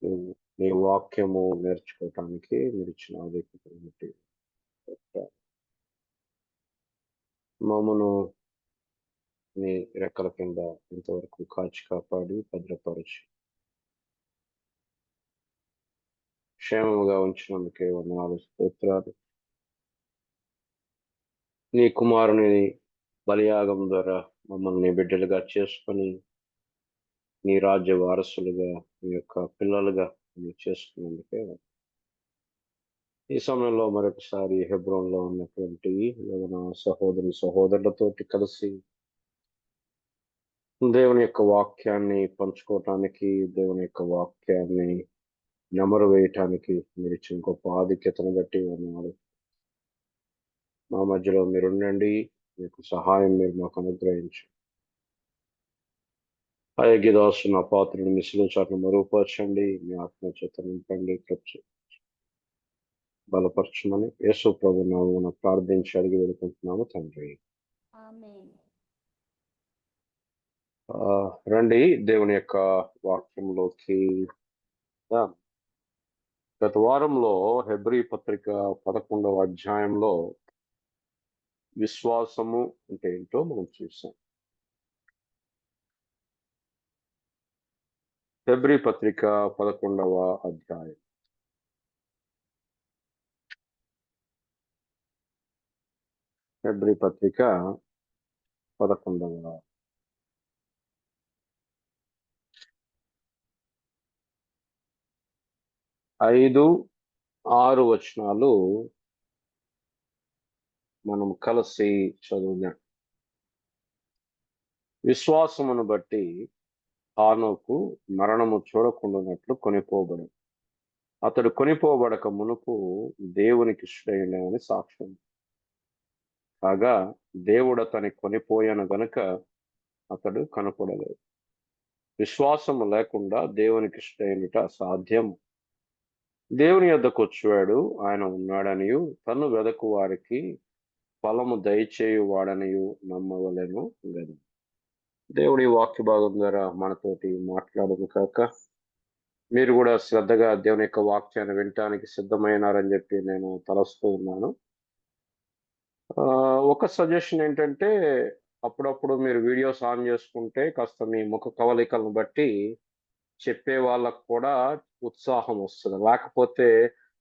నువ్వు నీ వాక్యము నేర్చుకోవటానికి మీరు ఇచ్చిన ఆధిక్యతను బట్టి మమ్మను నీ రెక్కల కింద ఇంతవరకు కాచి కాపాడి భద్రపరిచి క్షేమముగా ఉంచినందుకే వందనాలు స్తోత్రాలు. నీ కుమారుని బలియాగం ద్వారా మమ్మల్ని బిడ్డలుగా చేసుకొని నీ రాజ్య వారసులుగా నీ యొక్క పిల్లలుగా మీరు చేసుకున్నందుకే ఈ సమయంలో మరొకసారి హెబ్రోన్లో ఉన్నటువంటి యవన సహోదరులతోటి కలిసి దేవుని యొక్క వాక్యాన్ని పంచుకోవటానికి, దేవుని యొక్క వాక్యాన్ని నెమరు వేయటానికి మీరు ఇచ్చిన గొప్ప ఆధిక్యతను బట్టి వందనాలు. మా మధ్యలో మీరుండండి, మీకు సహాయం మీరు మాకు అనుగ్రహించి అయోగ్యదాసు నా పాత్రను మిసిలో చాటును మరుగుపరచండి, మీ ఆత్మ చేత నింపండి, బలపరచమని యేసు ప్రభు నామమున ప్రార్థించి అడిగి వెళ్తున్నాము తండ్రి. రండి దేవుని యొక్క వాక్యంలోకి. గత వారంలో హెబ్రీ పత్రిక 11వ అధ్యాయంలో విశ్వాసము అంటే ఏంటో మనం చూసాం. హెబ్రీ పత్రిక 11వ అధ్యాయం హెబ్రీ పత్రిక 11వ 5-6 వచనాలు మనం కలిసి చదువుదాం. విశ్వాసమును బట్టి హానోకు మరణము చూడకుండానట్లు కొనిపోబడు. అతడు కొనిపోబడక మునుపు దేవునికి ఇష్టడైనని సాక్ష్యం. కాగా దేవుడు అతని కొనిపోయాను గనుక అతడు కనపడలేదు. విశ్వాసము లేకుండా దేవునికి ఇష్టడైనట అసాధ్యం. దేవుని యొద్దకు వచ్చాడు ఆయన ఉన్నాడనియు తను వెదకు వారికి ఫలము దయచేయువాడనియు నమ్మవలెను గదు. దేవుడి వాక్య భాగం ద్వారా మనతోటి మాట్లాడను కాక మీరు కూడా శ్రద్ధగా దేవుని యొక్క వాక్యాన్ని వినటానికి సిద్ధమైనారని చెప్పి నేను తలస్తూ ఉన్నాను. ఒక సజెషన్ ఏంటంటే, అప్పుడప్పుడు మీరు వీడియోస్ ఆన్ చేసుకుంటే కాస్త మీ ముఖ కవలికలను బట్టి చెప్పే వాళ్ళకు కూడా ఉత్సాహం వస్తుంది. లేకపోతే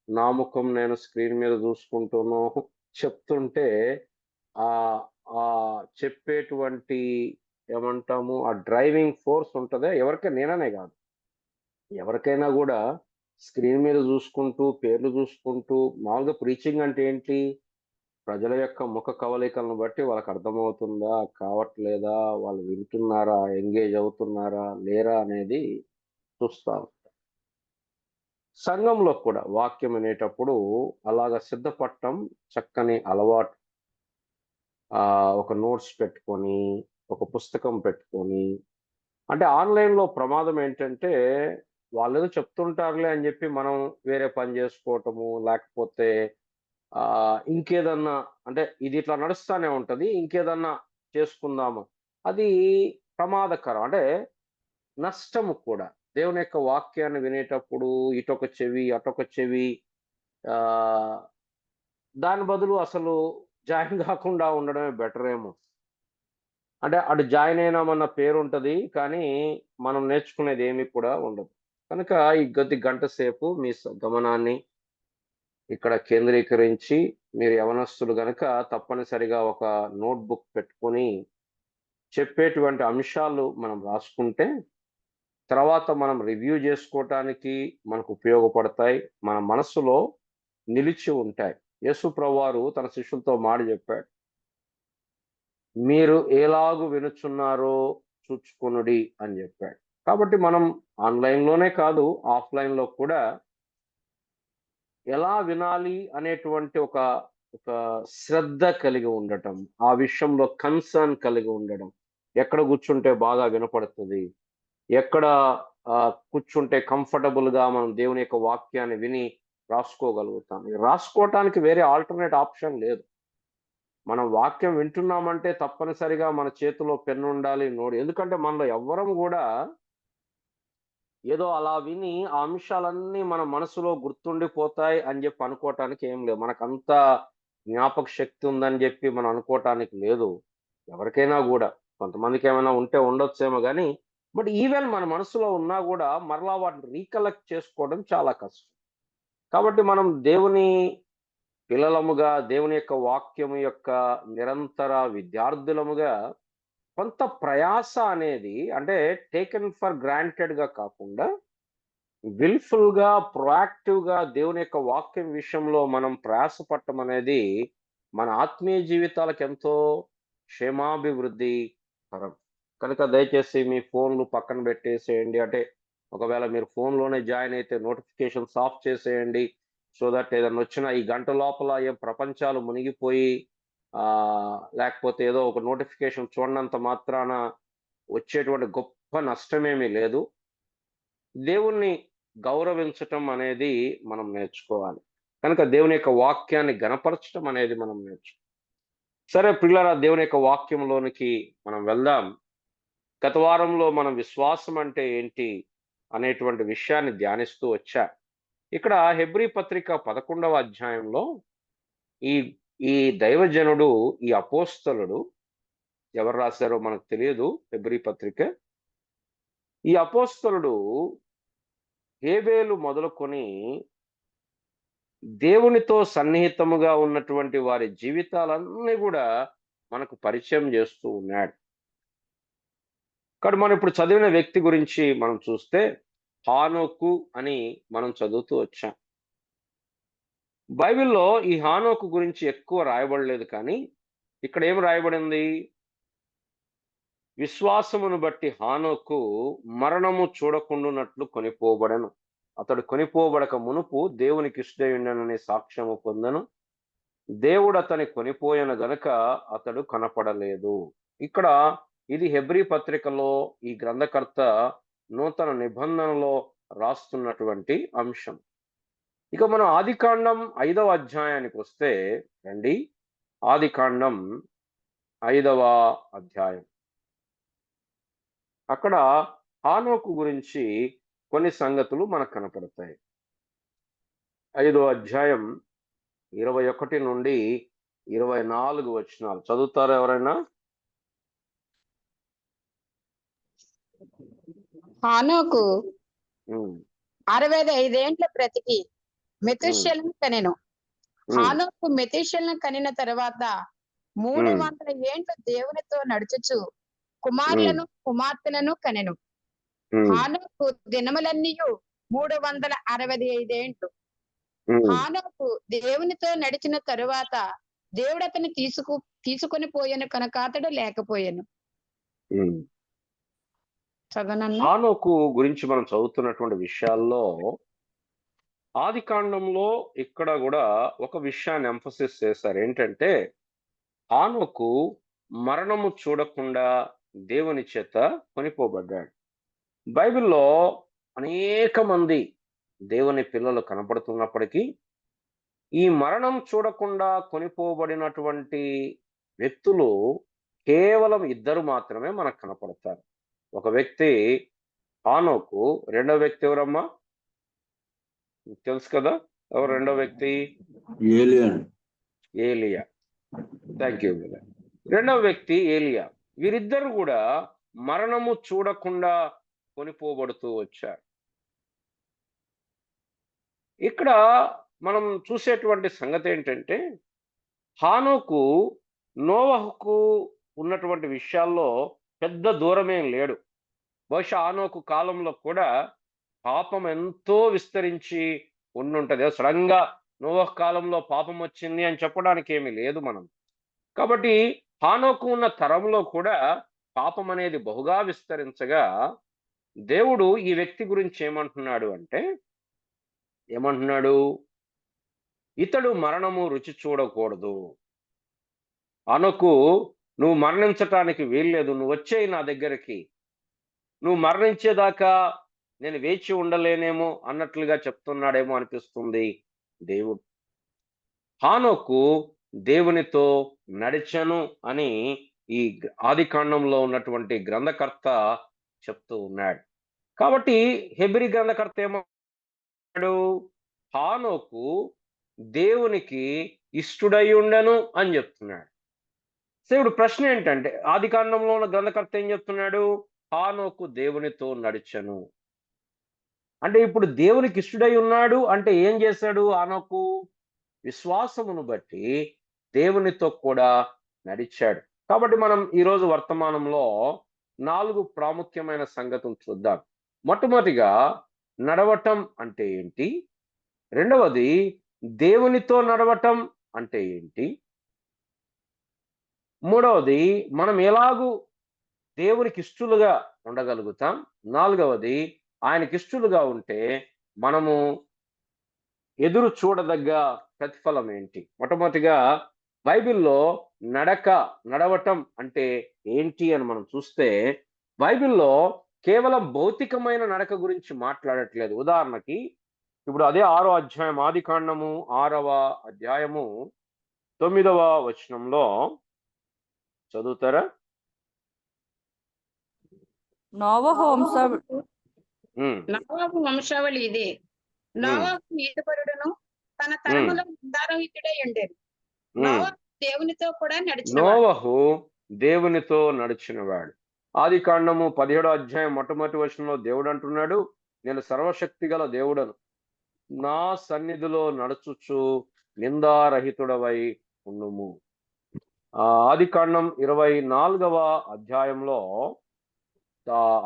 నా ముఖం నేను స్క్రీన్ మీద చూసుకుంటూనో చెప్తుంటే ఆ ఆ చెప్పేటువంటి ఏమంటాము ఆ డ్రైవింగ్ ఫోర్స్ ఉంటుందే, ఎవరికైనా నేననే కాదు ఎవరికైనా కూడా స్క్రీన్ మీద చూసుకుంటూ పేర్లు చూసుకుంటూ మామూలుగా ప్రీచింగ్ అంటే ఏంటి, ప్రజల యొక్క ముఖ కవలికలను బట్టి వాళ్ళకి అర్థమవుతుందా కావట్లేదా, వాళ్ళు వింటున్నారా, ఎంగేజ్ అవుతున్నారా లేరా అనేది చూస్తాం. సంఘంలో కూడా వాక్యం అనేటప్పుడు అలాగా సిద్ధపడటం చక్కని అలవాటు. ఒక నోట్స్ పెట్టుకొని, ఒక పుస్తకం పెట్టుకొని, అంటే ఆన్లైన్లో ప్రమాదం ఏంటంటే వాళ్ళేదో చెప్తుంటారులే అని చెప్పి మనం వేరే పని చేసుకోవటము, లేకపోతే ఇంకేదన్నా అంటే ఇది ఇట్లా నడుస్తూనే ఉంటది, ఇంకేదన్నా చేసుకుందాము, అది ప్రమాదకరం. అంటే నష్టము కూడా. దేవుని యొక్క వాక్యాన్ని వినేటప్పుడు ఇటొక చెవి, అటొక చెవి, దాని బదులు అసలు జాయిన్ కాకుండా ఉండడమే బెటర్ ఏమో. అంటే అటు జాయిన్ అయినామన్న పేరుంటది, కానీ మనం నేర్చుకునేది ఏమి కూడా ఉండదు. కనుక ఈ గంట సేపు మీ గమనాన్ని ఇక్కడ కేంద్రీకరించి, మీరు యవనస్తులు గనక తప్పనిసరిగా ఒక నోట్‌బుక్ పెట్టుకొని చెప్పేటువంటి అంశాలు మనం రాసుకుంటే, తర్వాత మనం రివ్యూ చేసుకోవటానికి మనకు ఉపయోగపడతాయి. మన మనస్సులో నిలిచి ఉంటాయి. యేసు ప్రభువారు తన శిష్యులతో మాట చెప్పాడు. మీరు ఎలాగు వినుచున్నారో చూచుకొనుడి అని చెప్పాడు. కాబట్టి మనం ఆన్‌లైన్‌లోనే కాదు, ఆఫ్‌లైన్‌లో కూడా ఎలా వినాలి అనేటువంటి ఒక ఒక శ్రద్ధ కలిగి ఉండటం, ఆ విషయంలో కన్సర్న్ కలిగి ఉండడం. ఎక్కడ కూర్చుంటే బాగా వినపడుతది, ఎక్కడ కూర్చుంటే కంఫర్టబుల్‌గా మనం దేవుని యొక్క వాక్యాన్ని విని రాసుకోగలుగుతాం. రాసుకోవటానికి వేరే ఆల్టర్‌నేట్ ఆప్షన్ లేదు. మనం వాక్యం వింటున్నామంటే తప్పనిసరిగా మన చేతిలో పెన్ను ఉండాలి, ఎందుకంటే మనలో ఎవ్వరం గూడా ఏదో అలా విని ఆ అంశాలన్నీ మన మనసులో గుర్తుండిపోతాయి అని చెప్పి అనుకోవటానికి ఏం లేదు. మనకంత జ్ఞాపక శక్తి ఉందని చెప్పి మనం అనుకోవటానికి లేదు. ఎవరికైనా గూడా. కొంతమందికేమైనా ఉంటే ఉండొచ్చేమో గానీ, బట్ ఈవెన్ మన మనసులో ఉన్నా గూడా మరలా వాటిని రీకలెక్ట్ చేసుకోవడం చాలా కష్టం. కాబట్టి మనం దేవుని పిల్లలముగా, దేవుని యొక్క వాక్యము యొక్క నిరంతర విద్యార్థులముగా కొంత ప్రయాస అనేది అంటే టేకెన్ ఫర్ గ్రాంటెడ్‌గా కాకుండా విల్‌ఫుల్‌గా, ప్రొయాక్టివ్‌గా దేవుని యొక్క వాక్యం విషయంలో మనం ప్రయాసపడటం అనేది మన ఆత్మీయ జీవితాలకెంతో క్షేమాభివృద్ధి కరం. కనుక దయచేసి మీ ఫోన్‌లు పక్కన పెట్టేసేయండి. అంటే ఒకవేళ మీరు ఫోన్‌లోనే జాయిన్ అయితే నోటిఫికేషన్స్ ఆఫ్ చేసేయండి. సో దట్ ఏదన్నొచ్చినా ఈ గంట లోపల ఏం ప్రపంచాలు మునిగిపోయి లేకపోతే ఏదో ఒక నోటిఫికేషన్ చూడనంత మాత్రాన వచ్చేటువంటి గొప్ప నష్టమేమీ లేదు. దేవుణ్ణి గౌరవించటం అనేది మనం నేర్చుకోవాలి. కనుక దేవుని యొక్క వాక్యాన్ని ఘనపరచటం అనేది మనం సరే పిల్లరా దేవుని యొక్క వాక్యంలోనికి మనం వెళ్దాం. గత వారంలో మనం విశ్వాసం అంటే ఏంటి అనేటువంటి విషయాన్ని ధ్యానిస్తూ వచ్చా. ఇక్కడ హెబ్రీ పత్రిక 11వ అధ్యాయంలో ఈ ఈ దైవజనుడు, ఈ అపోస్తలుడు ఎవరు రాసారో మనకు తెలియదు హెబ్రీ పత్రిక. ఈ అపోస్తలుడు హేబేలు మొదలుకొని దేవునితో సన్నిహితముగా ఉన్నటువంటి వారి జీవితాలన్నీ గూడా మనకు పరిచయం జేస్తూ ఉన్నాడు. కానీ మనం ఇప్పుడు చదివిన వ్యక్తి గురించి మనం చూస్తే హానోకు అని మనం చదువుతూ వచ్చాం. బైబిల్‌లో ఈ హానోకు గురించి ఎక్కువ రాయబడలేదు కానీ, ఇక్కడ ఏం రాయబడింది? విశ్వాసమును బట్టి హానోకు మరణము చూడకుండునట్లు కొనిపోబడెను. అతడు కొనిపోబడక మునుపు దేవునికి ఇష్టుడయుండెననే సాక్ష్యము పొందెను. దేవుడు అతని కొనిపోయెను గనుక అతడు కనపడలేదు. ఇక్కడ ఇది హెబ్రీ పత్రికలో ఈ గ్రంథకర్త నూతన నిబంధనలో రాస్తున్నటువంటి అంశం. ఇక మనం ఆదికాండం 5వ అధ్యాయానికొస్తే రండి. ఆదికాండం 5వ అధ్యాయం. అక్కడ హానోకు గురించి కొన్ని సంగతులు మనకు కనపడతాయి. 5వ అధ్యాయం 21 నుండి 24 వచనాలు చదువుతారా ఎవరైనా? హానోకు హ్మ్. 65 ఏండ్ల బ్రతికి మెతూషెలను కనెను. హానోకు మెతూషెలను కనిన తరువాత 300 ఏండ్లు దేవునితో నడుచుచు కుమారులను కుమార్తెలను కనెను. హానోకు దినములన్నీయు 365 ఏండ్లు. హానోకు దేవునితో నడిచిన తరువాత దేవుడు అతన్ని తీసుకొని పోయాను కనుక అతడు లేకపోయాను. చదవనన్నా? హానోకు గురించి మనం చదువుతున్నటువంటి విషయాల్లో ఆదికాండంలో ఇక్కడ గూడా ఒక విషయాన్ని ఎంఫసిస్ చేశారు. ఏంటంటే హానోకు మరణము చూడకుండా దేవుని చేత కొనిపోబడ్డాడు. బైబిల్‌లో అనేక మంది దేవుని పిల్లలు కనపడుతున్నప్పటికీ, ఈ మరణం చూడకుండా కొనిపోబడినటువంటి వ్యక్తులు కేవలం ఇద్దరు మాత్రమే మనకు కనపడతారు. ఒక వ్యక్తి హానోకు, రెండో వ్యక్తి ఎవరమ్మా? మీకు తెలుసు కదా! ఎవరు రెండో వ్యక్తి? ఏలియా. Thank you brother. రెండవ వ్యక్తి ఏలియా. వీరిద్దరు గూడా మరణము చూడకుండా కొనిపోబడుతూ వచ్చారు. ఇక్కడ మనం చూసేటువంటి సంగతేంటంటే, హానోకు నోవహుకు ఉన్నటువంటి విషయాల్లో పెద్ద దూరమేం లేడు. బహుశా హానోకు కాలంలో కూడా పాపం ఎంతో విస్తరించి ఉండుంటది. సడెన్‌గా నోవహు కాలంలో పాపం వచ్చింది అని చెప్పడానికేమి లేదు మనం. కాబట్టి హానోకు ఉన్న తరంలో కూడా పాపం అనేది బహుగా విస్తరించగా, దేవుడు ఈ వ్యక్తి గురించి ఏమంటున్నాడు? ఇతడు మరణము రుచి చూడకూడదు. హానోకు నువ్వు మరణించటానికి వీల్లేదు. నువ్వొచ్చేయి నా దగ్గరికి. నువ్వు మరణించేదాకా నేను వేచి ఉండలేనేమో అన్నట్లుగా చెప్తున్నాడేమో అనిపిస్తుంది దేవుడు. హానోకు దేవునితో నడిచెను అని ఈ ఆదికాండంలో ఉన్నటువంటి గ్రంథకర్త చెప్తూ ఉన్నాడు. కాబట్టి హెబ్రీ గ్రంథకర్త ఏమన్నాడు? హానోకు దేవునికి ఇష్టుడై ఉండెను అని చెప్తున్నాడు. సో ఇప్పుడు ప్రశ్న ఏంటంటే ఆదికాండంలో ఉన్న గ్రంథకర్త ఏం చెప్తున్నాడు? హానోకు దేవునితో నడిచెను. అంటే ఇప్పుడు దేవునికి ఇష్టుడై ఉన్నాడు అంటే ఏం చేశాడు హానోకు? విశ్వాసమును బట్టి దేవునితో కూడా నడిచాడు. కాబట్టి మనం ఈరోజు వర్తమానంలో 4 ప్రాముఖ్యమైన సంగతులు చూద్దాం. మొట్టమొదటిగా నడవటం అంటే ఏంటి? రెండవది దేవునితో నడవటం అంటే ఏంటి? మూడవది మనం ఎలాగూ దేవునికి ఇష్టలుగా ఉండగలుగుతాం? నాలుగవది ఆయనకిష్టలుగా ఉంటే మనము ఎదురు చూడదగ్గ ప్రతిఫలం ఏంటి? మొట్టమొదటిగా బైబిల్‌లో నడవటం అంటే ఏంటి అని మనం చూస్తే, బైబిల్‌లో కేవలం భౌతికమైన నడక గురించి మాట్లాడట్లేదు. ఉదాహరణకి ఇప్పుడు అదే 6వ అధ్యాయం ఆదికాండము 6వ అధ్యాయము 9వ వచనంలో చదువుతారా? నోవహు వంశ హ్మ్. నోవహు వంశావళి ఇదే. హ్మ్. నోవహు నీతిపరుడును తన హ్మ్. తరములో నిందారహితుడై ఉండెను. హ్మ్. నోవహు దేవునితో కూడా నడిచినవాడు. నోవహు దేవునితో నడిచినవాడు. ఆదికాండము 17వ అధ్యాయం మొట్టమొదటి వచనంలో దేవుడు అంటున్నాడు, నేను సర్వశక్తి గల దేవుడను. నా సన్నిధిలో నడుచుచు నిందారహితుడవై ఉండుము. ఆదికాండం 24వ అధ్యాయంలో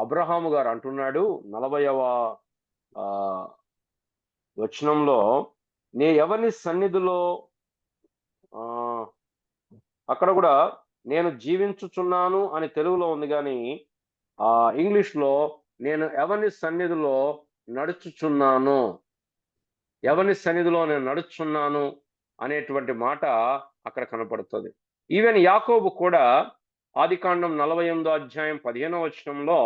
అబ్రహాము గారు అంటున్నాడు 40వ వచనంలో ఎవరి సన్నిధిలో అక్కడ కూడా నేను జీవించుచున్నాను అని తెలుగులో ఉంది కానీ ఇంగ్లీష్లో నేను ఎవరి సన్నిధిలో నడుచుచున్నాను, ఎవరి సన్నిధిలో నేను నడుచున్నాను అనేటువంటి మాట అక్కడ కనపడుతుంది. ఈవెన్ యాకోబు కూడా ఆదికాండం 48వ అధ్యాయం 15వ వచనంలో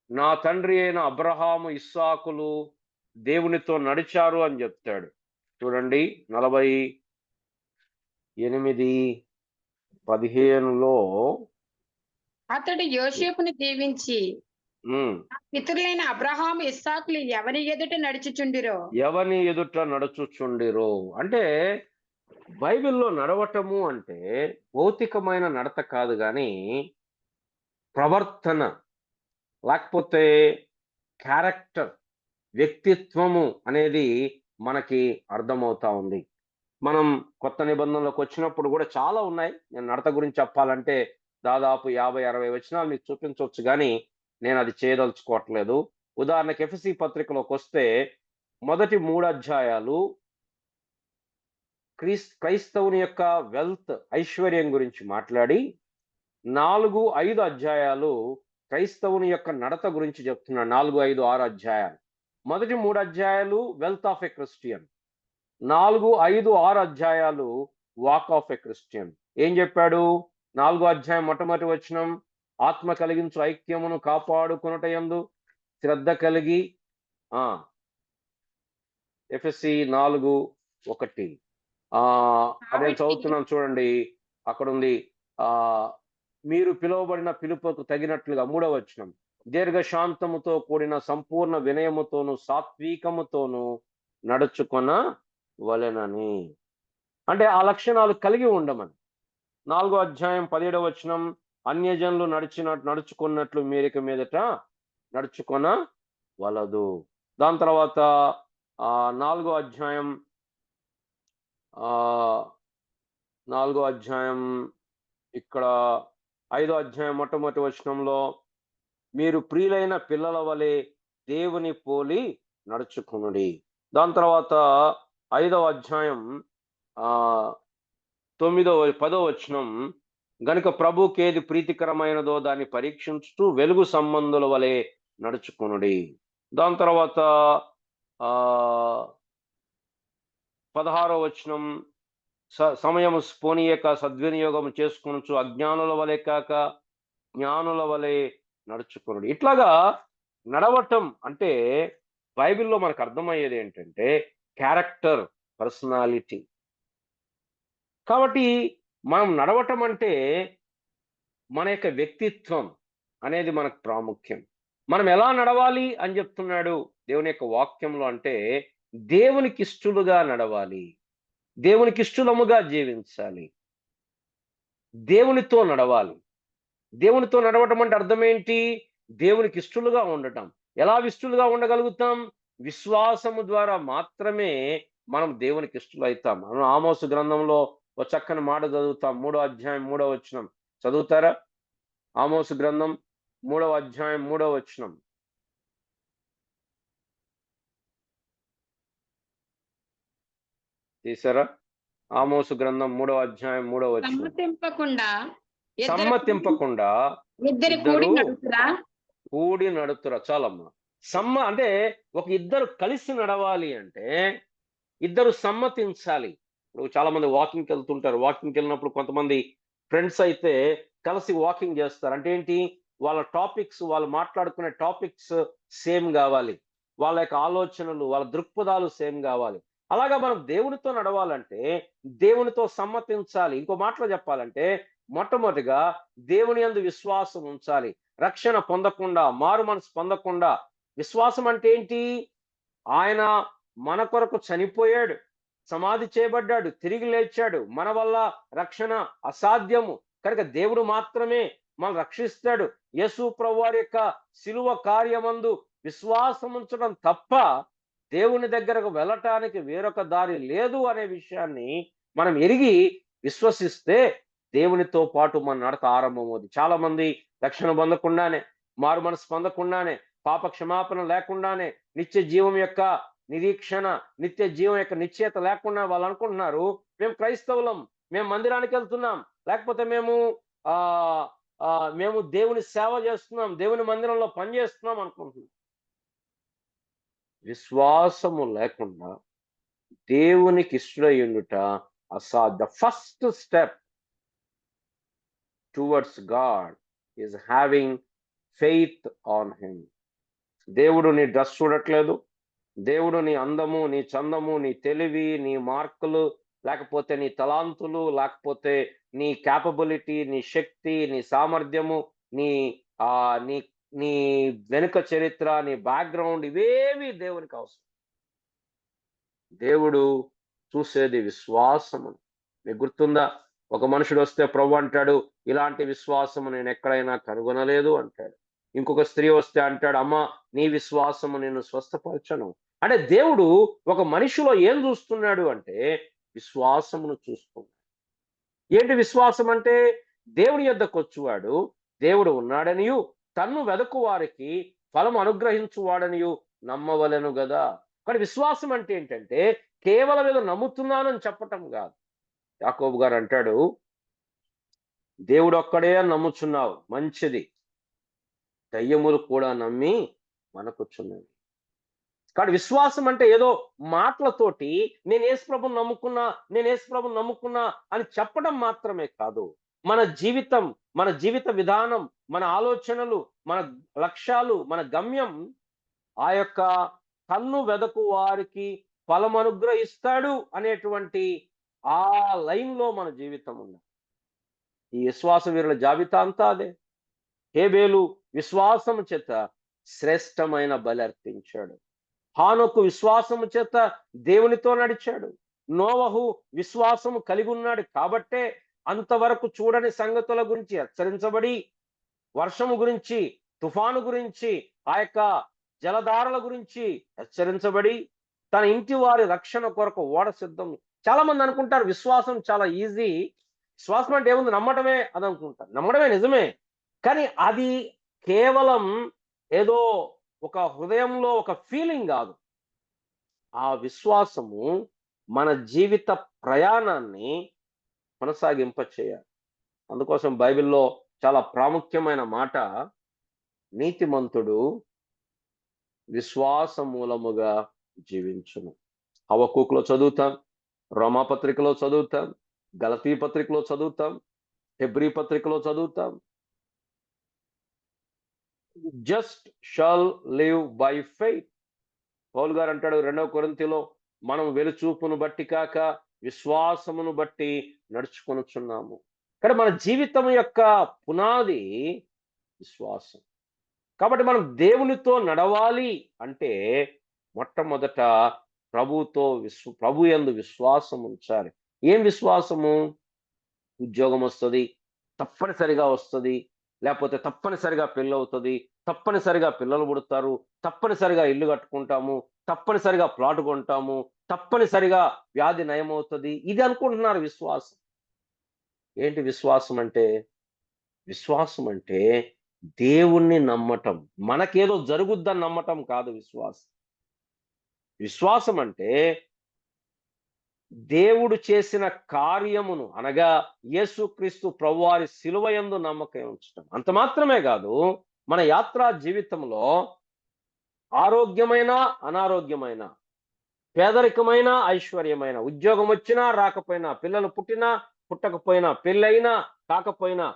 నా తండ్రి అయిన అబ్రహాము ఇస్సాకులు దేవునితో నడిచారు అని చెప్తాడు. చూడండి 48:15లో అతడు యోసేపును దీవించి పితరులైన అబ్రహాము ఇస్సాకులు ఎవరి ఎదుట నడుచుచుండిరో అంటే బైబిల్‌లో నడవటము అంటే భౌతికమైన నడత కాదు గాని ప్రవర్తన లేకపోతే క్యారెక్టర్, వ్యక్తిత్వము అనేది మనకి అర్థమవుతా ఉంది. మనం కొత్త నిబంధనలోకి వచ్చినప్పుడు కూడా చాలా ఉన్నాయి. నేను నడత గురించి చెప్పాలంటే దాదాపు 50-60 వచనాలు మీకు చూపించవచ్చు గానీ నేను అది చేయదలుచుకోవట్లేదు. ఉదాహరణకి ఎఫెసీ పత్రికలోకొస్తే మొదటి 3 అధ్యాయాలు క్రైస్తవుని యొక్క వెల్త్, ఐశ్వర్యం గురించి మాట్లాడి 4, 5 అధ్యాయాలు క్రైస్తవుని యొక్క నడత గురించి చెప్తున్నాడు. 4, 5, 6 అధ్యాయాలు. మొదటి 3 అధ్యాయాలు వెల్త్ ఆఫ్ ఎ క్రిస్టియన్. 4, 5, 6 అధ్యాయాలు వాక్ ఆఫ్ ఎ క్రిస్టియన్. ఏం చెప్పాడు? 4వ అధ్యాయం మొట్టమొదటి వచనం ఆత్మ కలిగించు ఐక్యమును కాపాడుకొనుటయందు శ్రద్ధ కలిగి ఎఫెసీ 4:1 అదే చదువుతున్నాం చూడండి. అక్కడుంది మీరు పిలువబడిన పిలుపుకు తగినట్లుగా 3వ వచనం దీర్ఘశాంతముతో కూడిన సంపూర్ణ వినయముతోను సాత్వికముతోను నడుచుకొన వలెనని. అంటే ఆ లక్షణాలు కలిగి ఉండమని. 4వ అధ్యాయం 17వ వచనం అన్యజనులు నడుచుకున్నట్లు మీరిక మీదట నడుచుకొన వలదు. దాని తర్వాత 4వ అధ్యాయం 4వ అధ్యాయం ఇక్కడ 5వ అధ్యాయం మొట్టమొదటి వచనంలో మీరు ప్రియులైన పిల్లల వలె దేవుని పోలి నడుచుకునుడి. దాని తర్వాత 5వ అధ్యాయం 10వ వచనం గనుక ప్రభుకేది ప్రీతికరమైనదో దాన్ని పరీక్షించుతూ వెలుగు సంబంధుల వలె నడుచుకునుడి. దాని తర్వాత 16వ వచనం సమయము పోనీయక సద్వినియోగం చేసుకొనుచు అజ్ఞానుల వలె కాక జ్ఞానుల వలె నడుచుకునుడి. ఇట్లాగా నడవటం అంటే బైబిల్లో మనకు అర్థమయ్యేది ఏంటంటే క్యారెక్టర్, పర్సనాలిటీ. కాబట్టి మనం నడవటం అంటే మన యొక్క వ్యక్తిత్వం, అనేది మనకు ప్రాముఖ్యం. మనం ఎలా నడవాలి అని చెప్తున్నాడు దేవుని యొక్క వాక్యంలో అంటే, దేవునికి ఇష్టలుగా నడవాలి, దేవునికి ఇష్టలముగా జీవించాలి, దేవునితో నడవాలి. దేవునితో నడవటం అంటే అర్థం ఏంటి? దేవునికి ఇష్టలుగా ఉండటం. ఎలా ఇష్టలుగా ఉండగలుగుతాం? విశ్వాసము ద్వారా మాత్రమే మనం దేవునికి ఇష్టలైతాం. మనం ఆమోసు గ్రంథంలో ఒక చక్కని మాట చదువుతాం. 3వ అధ్యాయం 3వ వచనం చదువుతారా? ఆమోసు గ్రంథం 3వ అధ్యాయం 3వ వచనం. తీసారా? ఆమోసు గ్రంథం 3వ అధ్యాయం 3వ వచనం. సమ్మతింపకుండా సమ్మతింపకుండా ఇద్దరు ఇద్దరు కూడి నడుచురా. కూడి నడుతురా. చాలమ్మా. అంటే ఒక ఇద్దరు కలిసి నడవాలి అంటే ఇద్దరు సమ్మతించాలి. ఇప్పుడు చాలా మంది వాకింగ్‌కి వెళ్తుంటారు. వాకింగ్‌కి వెళ్ళినప్పుడు కొంతమంది ఫ్రెండ్స్ అయితే కలిసి వాకింగ్ చేస్తారు. అంటే ఏంటి? వాళ్ళ టాపిక్స్, వాళ్ళు మాట్లాడుకునే టాపిక్స్ సేమ్ గావాలి. వాళ్ళ యొక్క ఆలోచనలు, వాళ్ళ దృక్పథాలు సేమ్ గావాలి. అలాగా మనం దేవునితో నడవాలంటే దేవునితో సమ్మతించాలి. ఇంకో మాటలో చెప్పాలంటే మొట్టమొదటిగా దేవుని యందు విశ్వాసం ఉంచాలి. రక్షణ పొందకుండా, మారు మనసు పొందకుండా, విశ్వాసం అంటే ఏంటి? ఆయన మన కొరకు చనిపోయాడు, సమాధి చేయబడ్డాడు, తిరిగి లేచాడు. మన వల్ల రక్షణ అసాధ్యము. కనుక దేవుడు మాత్రమే మనల్ని రక్షిస్తాడు. యేసు ప్రభువారి యొక్క శిలువ కార్యమందు విశ్వాసం ఉంచడం తప్ప దేవుని దగ్గరకు వెళ్ళటానికి వేరొక దారి లేదు అనే విషయాన్ని మనం ఎరిగి విశ్వసిస్తే దేవునితో పాటు మన నడక ఆరంభమవుతుంది. చాలా మంది రక్షణ పొందకుండానే, మారు మనసు పొందకుండానే, పాప క్షమాపణ లేకుండానే, నిత్య జీవం యొక్క నిరీక్షణ, నిత్య జీవం యొక్క నిశ్చయత లేకుండా వాళ్ళు అనుకుంటున్నారు మేము క్రైస్తవులం, మేము మందిరానికి వెళ్తున్నాం, లేకపోతే మేము దేవుని సేవ చేస్తున్నాం, దేవుని మందిరంలో పనిచేస్తున్నాం అనుకుంటున్నాం. విశ్వాసము లేకుండా దేవునికి ఇష్టడై ఉండుట అసాధ్య. First step towards God is having faith on him. దేవుడు నీ డ్రెస్ చూడట్లేదు, దేవుడు నీ అందము, నీ చందము, నీ తెలివి, నీ మార్కులు, లేకపోతే నీ తలాంతులు, లేకపోతే నీ క్యాపబిలిటీ, నీ శక్తి, నీ సామర్థ్యము, నీ నీ నీ వెనుక చరిత్ర, నీ బ్యాక్గ్రౌండ్, ఇవేవి దేవునికి అవసరం. దేవుడు చూసేది విశ్వాసము. మీకు గుర్తుందా? ఒక మనుషుడు వస్తే ప్రభు అంటాడు, ఇలాంటి విశ్వాసము నేను ఎక్కడైనా కనుగొనలేదు అంటాడు. ఇంకొక స్త్రీ వస్తే అంటాడు, అమ్మ నీ విశ్వాసము నేను స్వస్థపరచను. అంటే దేవుడు ఒక మనిషిలో ఏం చూస్తున్నాడు అంటే విశ్వాసమును చూస్తున్నాడు. ఏంటి విశ్వాసం అంటే? దేవుని యొద్దకు వచ్చువాడు దేవుడు ఉన్నాడనియు, తన్ను వెదకు వారికి ఫలం అనుగ్రహించువాడనియు నమ్మవలెను గదా. కానీ విశ్వాసం అంటే ఏంటంటే కేవలం ఏదో నమ్ముతున్నానని చెప్పటం కాదు. యాకోబు గారు అంటాడు, దేవుడు ఒక్కడే నమ్ముచున్నావు, మంచిది, దయ్యములు కూడా నమ్మి మనకొచ్చున్నది. కానీ విశ్వాసం అంటే ఏదో మాటలతోటి నేను యేసుప్రభుని నమ్ముకున్నా అని చెప్పడం మాత్రమే కాదు. మన జీవితం, మన జీవిత విధానం, మన ఆలోచనలు, మన లక్ష్యాలు, మన గమ్యం ఆ యొక్క కన్ను వెదకు వారికి ఫలం అనుగ్రహిస్తాడు అనేటువంటి ఆ లైన్లో మన జీవితం ఉంది. ఈ విశ్వాస వీరుల జాబితా అంతా అదే. హేబేలు విశ్వాసము చేత శ్రేష్టమైన బలి అర్పించాడు. హానోకు విశ్వాసము చేత దేవునితో నడిచాడు. నోవహు విశ్వాసము కలిగి ఉన్నాడు కాబట్టే అంతవరకు చూడని సంగతుల గురించి హెచ్చరించబడి, వర్షము గురించి, తుఫాను గురించి, ఆ యొక్క జలధారల గురించి హెచ్చరించబడి తన ఇంటి వారి రక్షణ కొరకు ఓడ సిద్ధం. చాలా మంది అనుకుంటారు విశ్వాసం చాలా ఈజీ, విశ్వాసం అంటే ఏముంది, నమ్మటమే అని అనుకుంటారు. నమ్మడమే నిజమే, కానీ అది కేవలం ఏదో ఒక హృదయంలో ఒక ఫీలింగ్ కాదు. ఆ విశ్వాసము మన జీవిత ప్రయాణాన్ని కొనసాగింప చేయాలి. అందుకోసం బైబిల్లో చాలా ప్రాముఖ్యమైన మాట, నీతిమంతుడు విశ్వాస మూలముగా జీవించును. హబక్కూకులో చదువుతాం, రోమాపత్రికలో చదువుతాం, గలతీ పత్రికలో చదువుతాం, హెబ్రీ పత్రికలో చదువుతాం. Just shall live by faith. పౌలు గారు అంటాడు 2వ కొరింథీలో, మనం వెలుచూపును బట్టి కాక విశ్వాసమును బట్టి నడుచుకొనుచున్నాము. కానీ మన జీవితం యొక్క పునాది విశ్వాసం. కాబట్టి మనం దేవునితో నడవాలి అంటే మొట్టమొదట ప్రభు యందు విశ్వాసం ఉంచాలి. ఏం విశ్వాసము? ఉద్యోగం వస్తది, తప్పనిసరిగా వస్తది. లేపోతే తప్పనిసరిగా పెళ్ళవుతది. తప్పనిసరిగా పిల్లలు పుడతారు. తప్పనిసరిగా ఇల్లు కట్టుకుంటాము. తప్పనిసరిగా ప్లాట్ కొంటాము. తప్పనిసరిగా వ్యాధి నయమవుతది. ఇది అనుకుంటున్నారు విశ్వాసం. ఏంటి విశ్వాసం అంటే? విశ్వాసం అంటే దేవుణ్ణి నమ్మటం. మనకేదో జరుగుద్దని నమ్మటం కాదు విశ్వాసం. విశ్వాసం అంటే దేవుడు చేసిన కార్యమును అనగా యేసుక్రీస్తు ప్రభువారి శిలువ యందు నమ్మకం ఉంచటం. అంత మాత్రమే కాదు, మన యాత్రా జీవితంలో ఆరోగ్యమైన, అనారోగ్యమైన, పేదరికమైన, ఐశ్వర్యమైన, ఉద్యోగం వచ్చినా రాకపోయినా, పిల్లలు పుట్టినా పుట్టకపోయినా, పెళ్ళైనా కాకపోయినా,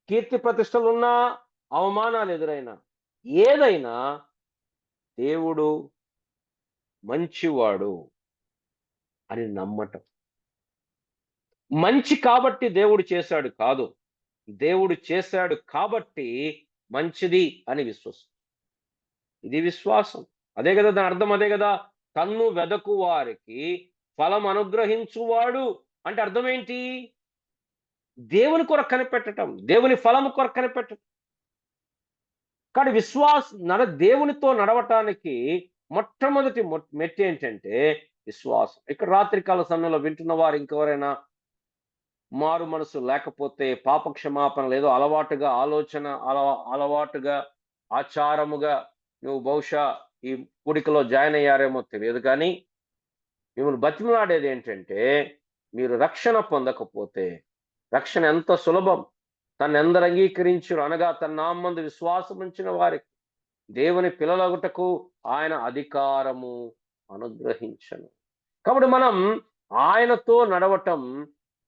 కీర్తి ప్రతిష్టలున్నా, అవమానాలు ఎదురైనా, ఏదైనా దేవుడు మంచివాడు అని నమ్మటం. మంచి కాబట్టి దేవుడు చేశాడు కాదు. దేవుడు చేశాడు కాబట్టి మంచిది అని విశ్వసం. ఇది విశ్వాసం. అదే కదా దాని అర్థం, అదే కదా. తన్ను వెదకు వారికి ఫలం అనుగ్రహించువాడు అంటే అర్థం ఏంటి? దేవుని కొరకు కనిపెట్టటం, దేవుని ఫలము కొరకు కనిపెట్టటం. కానీ దేవునితో నడవటానికి మొట్టమొదటి మెట్టు ఏంటంటే విశ్వాసం. ఇక్కడ రాత్రికాల సమయంలో వింటున్న వారు ఇంకెవరైనా మారు మనసు లేకపోతే, పాప క్షమాపణ లేదో అలవాటుగా అలవాటుగా ఆచారముగా నువ్వు బహుశా ఈ కూడికలో జాయిన్ అయ్యారేమో తెలియదు, కానీ మిమ్మల్ని బతిమలాడేది ఏంటంటే, మీరు రక్షణ పొందకపోతే, రక్షణ ఎంత సులభం. తన్నెందరు అంగీకరించురు అనగా తన నామందు విశ్వాసం ఉంచిన వారికి దేవుని పిల్లలగుటకు ఆయన అధికారము అనుగ్రహించను. కాబట్టి మనం ఆయనతో నడవటం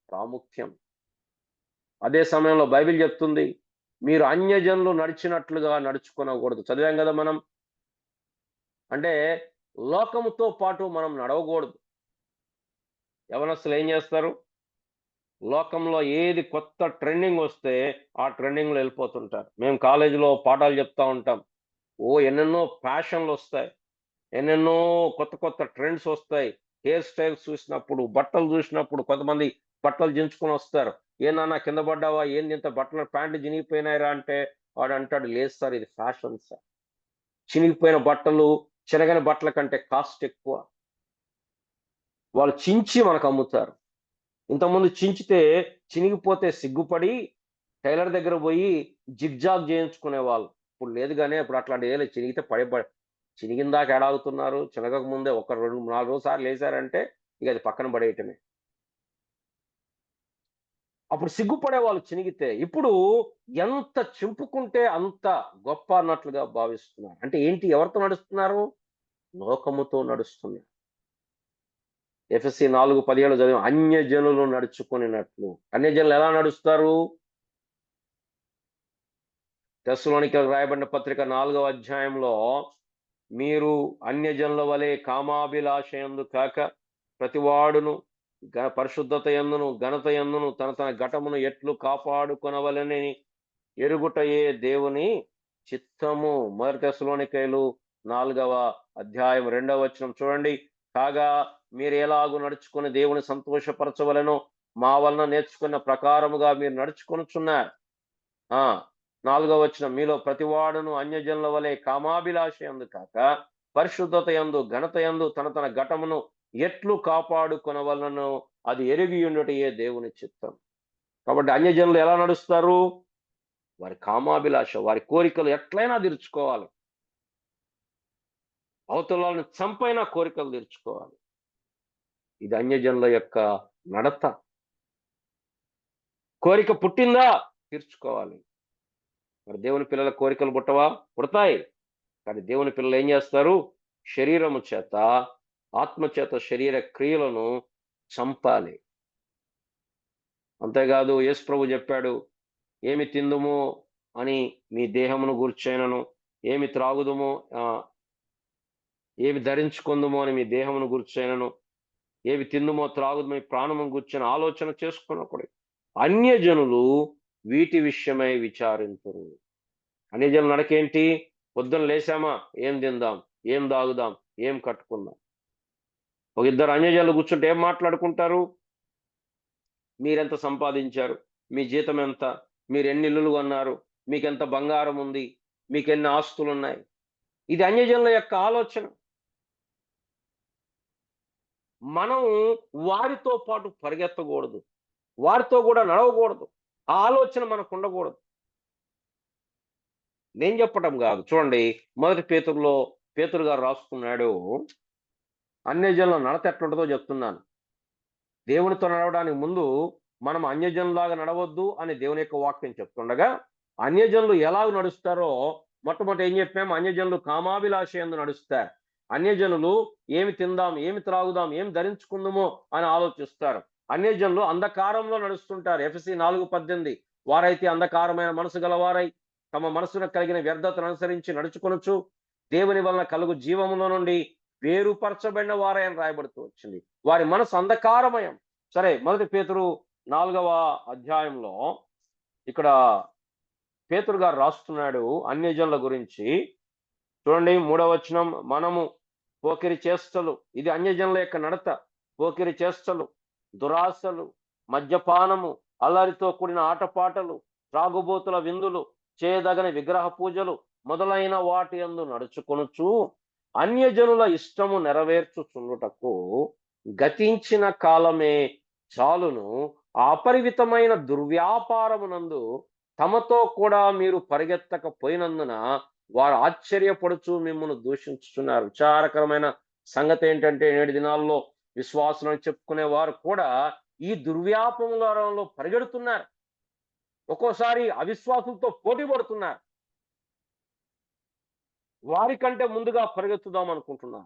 ప్రాముఖ్యం. అదే సమయంలో బైబిల్ చెప్తుంది, మీరు అన్యజనులు నడిచినట్లుగా నడుచుకొనకూడదు. చదివాం కదా మనం. అంటే లోకముతో పాటు మనం నడవకూడదు. యవనస్తులు ఏం చేస్తారు? లోకంలో ఏది కొత్త ట్రెండింగ్ వస్తే ఆ ట్రెండింగ్లో వెళ్ళిపోతుంటారు. మేము కాలేజీలో పాఠాలు చెప్తా ఉంటాం. ఎన్నెన్నో ఫ్యాషన్లు వస్తాయి, ఎన్నెన్నో కొత్త కొత్త ట్రెండ్స్ వస్తాయి. హెయిర్ స్టైల్స్ చూసినప్పుడు, బట్టలు చూసినప్పుడు కొంతమంది బట్టలు దించుకొని వస్తారు. ఏనాన్న కింద పడ్డావా, ఏంది ఇంత బట్టలు ప్యాంట్లు చినిగిపోయినాయిరా అంటే వాడు అంటాడు, లేదు సార్ ఇది ఫ్యాషన్ సార్. చినిగిపోయిన బట్టలు చిరగని బట్టల కంటే కాస్ట్ ఎక్కువ. వాళ్ళు చించి మనకు అమ్ముతారు. ఇంతకుముందు చించితే చినిగిపోతే సిగ్గుపడి టైలర్ దగ్గర పోయి జిగ్జాగ్ చేయించుకునే వాళ్ళు. ఇప్పుడు లేదు, కానీ ఇప్పుడు అట్లాంటి ఏదో చినిగితే చినిగిందాక ఏడాగుతున్నారు. చినగక ముందే ఒక 2-4 సార్లు వేసారంటే ఇక అది పక్కన పడేయటమే. అప్పుడు సిగ్గుపడే వాళ్ళు చినిగితే. ఇప్పుడు ఎంత చింపుకుంటే అంత గొప్ప అన్నట్లుగా భావిస్తున్నారు. అంటే ఏంటి? ఎవరితో నడుస్తున్నారు? లోకముతో నడుస్తున్నారు. ఎఫెసీ 4:17 చదివాం. అన్యజనులు నడుచుకునేటట్లు. అన్యజనులు ఎలా నడుస్తారు? తెస్సలోనికీయులకు రాయబడిన పత్రిక 4వ అధ్యాయంలో, మీరు అన్యజనుల వలె కామాభిలాషయందు కాక ప్రతివాడును పరిశుద్ధత యందును ఘనత యందును తన ఘటమును ఎట్లు కాపాడుకొనవలెనని ఎరుగుటయే దేవుని చిత్తము. మొదటి తెస్సలోనికీయులు 4వ అధ్యాయం 2వ వచనం చూడండి. కాగా మీరు ఎలాగూ నడుచుకుని దేవుని సంతోషపరచవలెనో మా వలన నేర్చుకున్న ప్రకారముగా మీరు నడుచుకొనుచున్నారు. 4వ వచనం, మీలో ప్రతివాడును అన్యజనుల వలె కామాభిలాష యందు కాక పరిశుద్ధత యందు ఘనత యందు తన ఘటమును ఎట్లు కాపాడుకొనవలనో అది ఎరిగి ఉండుటయే దేవుని చిత్తం. కాబట్టి అన్యజనులు ఎలా నడుస్తారు? వారి కామాభిలాష, వారి కోరికలు ఎట్లయినా తీర్చుకోవాలి. అవతలను చంపైనా కోరికలు తీర్చుకోవాలి. ఇది అన్యజనుల యొక్క నడత. కోరిక పుట్టిందా తీర్చుకోవాలి. మరి దేవుని పిల్లల కోరికలు పుట్టవా? పుడతాయి. కానీ దేవుని పిల్లలు ఏం చేస్తారు? శరీరము చేత, ఆత్మ చేత శరీర క్రియలను చంపాలి. అంతేకాదు యేసు ప్రభు చెప్పాడు, ఏమి తిందుము అని మీ దేహమును గూర్చైనను, ఏమి త్రాగుదుము, ఏమి ధరించుకుందుమో అని మీ దేహమును గూర్చైనను, ఏవి తిందుమో త్రాగుదుమో మీ ప్రాణమును గూర్చిన ఆలోచన చేసుకున్నప్పుడు అన్యజనులు వీటి విషయమై విచారింతురు. అన్యజనుల నడకేంటి? పొద్దున లేచామా, ఏం తిందాం, ఏం తాగుదాం, ఏం కట్టుకుందాం. ఒక ఇద్దరు అన్యజనులు కూర్చుంటే ఏం మాట్లాడుకుంటారు? మీరెంత సంపాదించారు, మీ జీతం ఎంత, మీరు ఎన్ని ఇల్లులు కొన్నారు, మీకెంత బంగారం ఉంది, మీకెన్ని ఆస్తులు ఉన్నాయి. ఇది అన్యజనుల యొక్క ఆలోచన. మనం వారితో పాటు పరిగెత్తకూడదు, వారితో కూడా నడవకూడదు. ఆ ఆలోచన మనకు ఉండకూడదు. నేను చెప్పటం కాదు, చూడండి మొదటి పేతురులో పేతురు గారు రాసుకున్నాడు. అన్యజనుల నడత ఎట్లుంటుందో చెప్తున్నాను. దేవునితో నడవడానికి ముందు మనం అన్యజనులాగా నడవద్దు అని దేవుని యొక్క వాక్యం చెప్తుండగా, అన్యజనులు ఎలాగ నడుస్తారో మొట్టమొదటి ఏం చెప్పాము? అన్యజనులు కామాభిలాష యందు నడుస్తారు. అన్యజనులు ఏమి తిందాం, ఏమి త్రాగుదాం, ఏమి ధరించుకుందామో అని ఆలోచిస్తారు. అన్యజనులు అంధకారంలో నడుస్తుంటారు. ఎఫెసీ 4:18 వారైతే అంధకారమైన మనసు గలవారై తమ మనసును కలిగిన వ్యర్థతను అనుసరించి నడుచుకొనుచు దేవుని వలన కలుగు జీవములో నుండి వేరుపరచబడిన వారై అని రాయబడుతూ వచ్చింది. వారి మనసు అంధకారమయం. సరే, మొదటి పేతురు 4వ అధ్యాయంలో ఇక్కడ పేతురు గారు రాస్తున్నాడు అన్యజనుల గురించి. చూడండి 3వ వచనం, మనము పోకిరి చేష్టలు, ఇది అన్యజనుల యొక్క నడత. పోకిరి చేష్టలు, దురాశలు, మద్యపానము, అల్లరితో కూడిన ఆటపాటలు, త్రాగుబోతుల విందులు, చేయదగని విగ్రహ పూజలు మొదలైన వాటి యందు నడుచుకొనుచు అన్యజనుల ఇష్టము నెరవేర్చుచుండుటకు గతించిన కాలమే చాలును అపరిమితమైన దుర్వ్యాపారమునందు తమతో కూడా మీరు పరిగెత్తకపోయినందున వారు ఆశ్చర్యపడుచు మిమ్మల్ని దూషించుతున్నారు. విచారకరమైన సంగతి ఏంటంటే, నేటి దినాల్లో విశ్వాసులను చెప్పుకునే వారు కూడా ఈ దుర్వ్యాపారంలో పరిగెడుతున్నారు. ఒక్కోసారి అవిశ్వాసులతో పోటీ పడుతున్నారు. వారికంటే ముందుగా పరిగెత్తుదాం అనుకుంటున్నాం.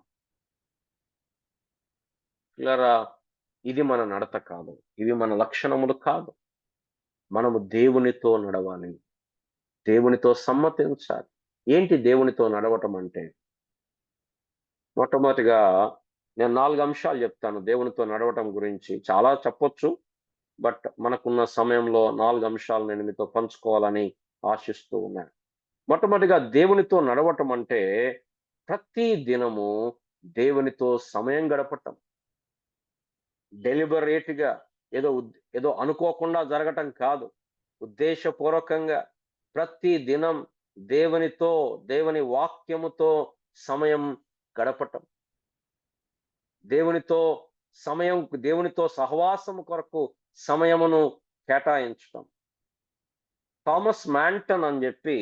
పిల్లరా, ఇది మన నడత కాదు, ఇవి మన లక్షణములు కాదు. మనము దేవునితో నడవాలి, దేవునితో సమ్మతించాలి. ఏంటి దేవునితో నడవటం అంటే? మొట్టమొదటిగా నేను 4 అంశాలు చెప్తాను దేవునితో నడవటం గురించి. చాలా చెప్పొచ్చు, బట్ మనకున్న సమయంలో 4 అంశాలు నేను మీతో పంచుకోవాలని ఆశిస్తూ ఉన్నాను. మొట్టమొదటిగా దేవునితో నడవటం అంటే ప్రతి దినము దేవునితో సమయం గడపటం. డెలిబరేట్గా, ఏదో అనుకోకుండా జరగటం కాదు, ఉద్దేశపూర్వకంగా ప్రతి దినం దేవునితో, దేవుని వాక్యముతో సమయం గడపటం. దేవునితో సహవాసము కొరకు సమయమును కేటాయించటం. థామస్ మ్యాన్టన్ అని చెప్పి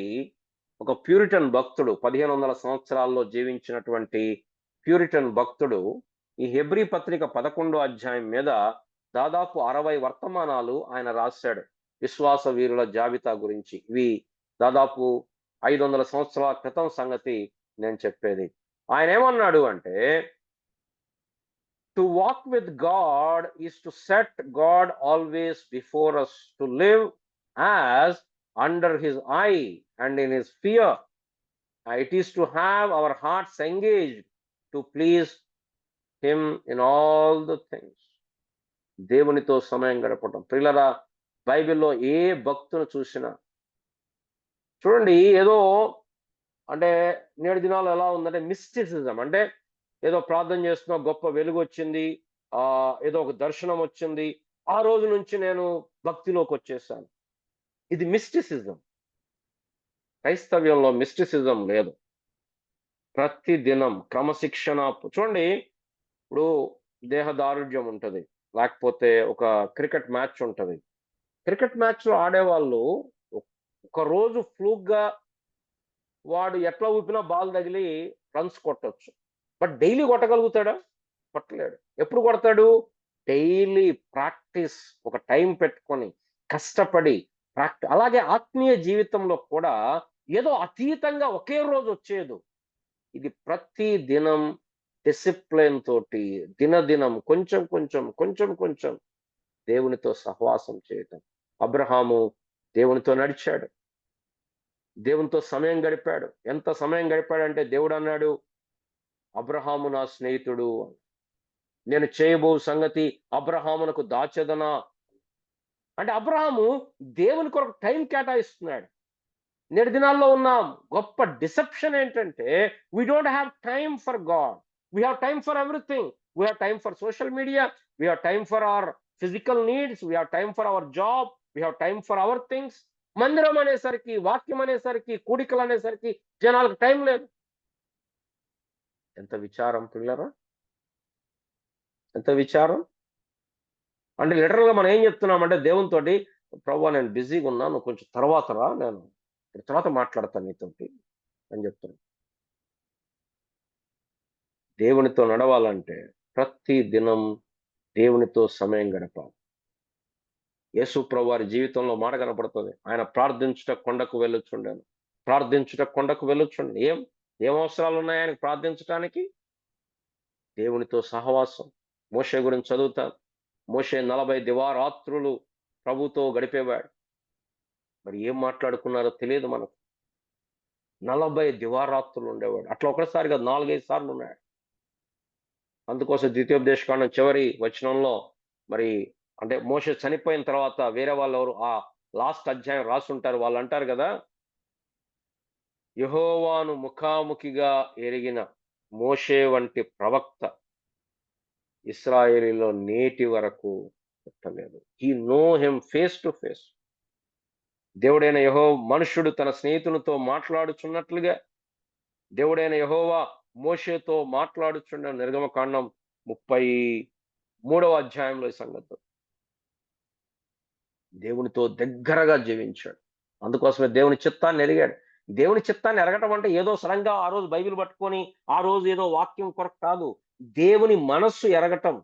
ఒక ప్యూరిటన్ భక్తుడు, 1500 సంవత్సరాల్లో జీవించినటువంటి ప్యూరిటన్ భక్తుడు, ఈ హెబ్రీ పత్రిక 11వ అధ్యాయం మీద దాదాపు 60 వర్తమానాలు ఆయన రాశాడు విశ్వాస వీరుల జాబితా గురించి. ఇవి దాదాపు 500 సంవత్సరాల క్రితం సంగతి నేను చెప్పేది. ఆయన ఏమన్నాడు అంటే, to walk with God is to set God always before us, to live as under his eye and in his fear. It is to have our hearts engaged to please him in all the things. దేవునితో సమయం గడపటం. ప్రియులారా, బైబిల్లో ఏ భక్తును చూసినా చూడండి, ఏదో అంటే నేటి దినాల్లో ఎలా ఉందంటే మిస్టిసిజం. అంటే ఏదో ప్రార్థన చేస్తున్నా, గొప్ప వెలుగు వచ్చింది, ఏదో ఒక దర్శనం వచ్చింది, ఆ రోజు నుంచి నేను భక్తిలోకి వచ్చేసాను. ఇది మిస్టిసిజం. క్రైస్తవ్యంలో మిస్టిసిజం లేదు. ప్రతి దినం క్రమశిక్షణ. చూడండి, ఇప్పుడు దేహదారుఢ్యం ఉంటుంది, లేకపోతే ఒక క్రికెట్ మ్యాచ్ ఉంటుంది. క్రికెట్ మ్యాచ్లో ఆడేవాళ్ళు ఒక రోజు ఫ్లూక్గా వాడు ఎట్లా ఊపినా బాల్ తగిలి రన్స్ కొట్టొచ్చు, బట్ డైలీ కొట్టగలుగుతాడా? కొట్టలేడు. ఎప్పుడు కొడతాడు? డైలీ ప్రాక్టీస్, ఒక టైం పెట్టుకొని కష్టపడి అలాగే ఆత్మీయ జీవితంలో కూడా ఏదో అతీతంగా ఒకే రోజు వచ్చేది. ఇది ప్రతి దినం డిసిప్లిన్ తోటి దినదినం కొంచెం కొంచెం దేవునితో సహవాసం చేయటం. అబ్రహాము దేవునితో నడిచాడు, దేవునితో సమయం గడిపాడు. ఎంత సమయం గడిపాడంటే దేవుడు అన్నాడు, అబ్రహాము నా స్నేహితుడు, నేను చేయబో సంగతి అబ్రహామునకు దాచెదనా అంటే అబ్రహాము దేవుని కొరకు టైం కేటాయిస్తున్నాడు. నేటి దినాల్లో ఉన్నాం. గొప్ప డిసెప్షన్ ఏంటంటే we don't have time for God. We have time for everything. We have time for social media. We have time for hour physical needs. We have time for our job. We have time for hour things. మందిరం అనేసరికి, వాక్యం అనేసరికి, కూడికలు అనేసరికి జనాలకు time లేదు. ఎంత విచారం పిల్లరా, ఎంత విచారం. అంటే లిటరల్గా మనం ఏం చెప్తున్నామంటే దేవునితోటి, ప్రభువా నేను బిజీగా ఉన్నాను, నువ్వు కొంచెం తర్వాత రా, నేను తర్వాత మాట్లాడతాను నీతోటి అని చెప్తున్నాను. దేవునితో నడవాలంటే ప్రతి దినం దేవునితో సమయం గడపాలి. యేసు ప్రభు వారి జీవితంలో మాట కనపడుతుంది. ఆయన ప్రార్థించుట కొండకు వెళ్ళొచ్చుండాను. ప్రార్థించుట కొండకు వెళ్ళొచ్చుండి. ఏం అవసరాలు ఉన్నాయి ఆయనకు ప్రార్థించటానికి? దేవునితో సహవాసం. మోషే గురించి చదువుతాను. మోషే 40 దివారాత్రులు ప్రభుతో గడిపేవాడు. మరి ఏం మాట్లాడుకున్నారో తెలియదు మనకు. 40 దివారాత్రులు ఉండేవాడు. అట్లా ఒకసారి కాదు, 4-5 సార్లు ఉన్నాడు. అందుకోసం ద్వితీయోపదేశకాండం చివరి వచనంలో మరి అంటే మోషే చనిపోయిన తర్వాత వేరే వాళ్ళు ఎవరు ఆ లాస్ట్ అధ్యాయం రాసుంటారు. వాళ్ళు అంటారు కదా, యెహోవాను ముఖాముఖిగా ఎరిగిన మోషే వంటి ప్రవక్త ఇశ్రాయేలీలో నేటి వరకు పుట్టలేదు. He know him face to face. దేవుడైన మనుష్యుడు తన స్నేహితునితో మాట్లాడుచున్నట్లుగా దేవుడైన యెహోవా మోషేతో మాట్లాడుచున్న నిర్గమకాండం 33వ అధ్యాయంలో ఈ సంగతి. దేవునితో దగ్గరగా జీవించాడు. అందుకోసమే దేవుని చిత్తాన్ని ఎరిగాడు. దేవుని చిత్తాన్ని ఎరగటం అంటే ఏదో సడన్గా ఆ రోజు బైబిల్ పట్టుకొని ఆ రోజు ఏదో వాక్యం కొరకు కాదు, దేవుని మనస్సు ఎరగటం.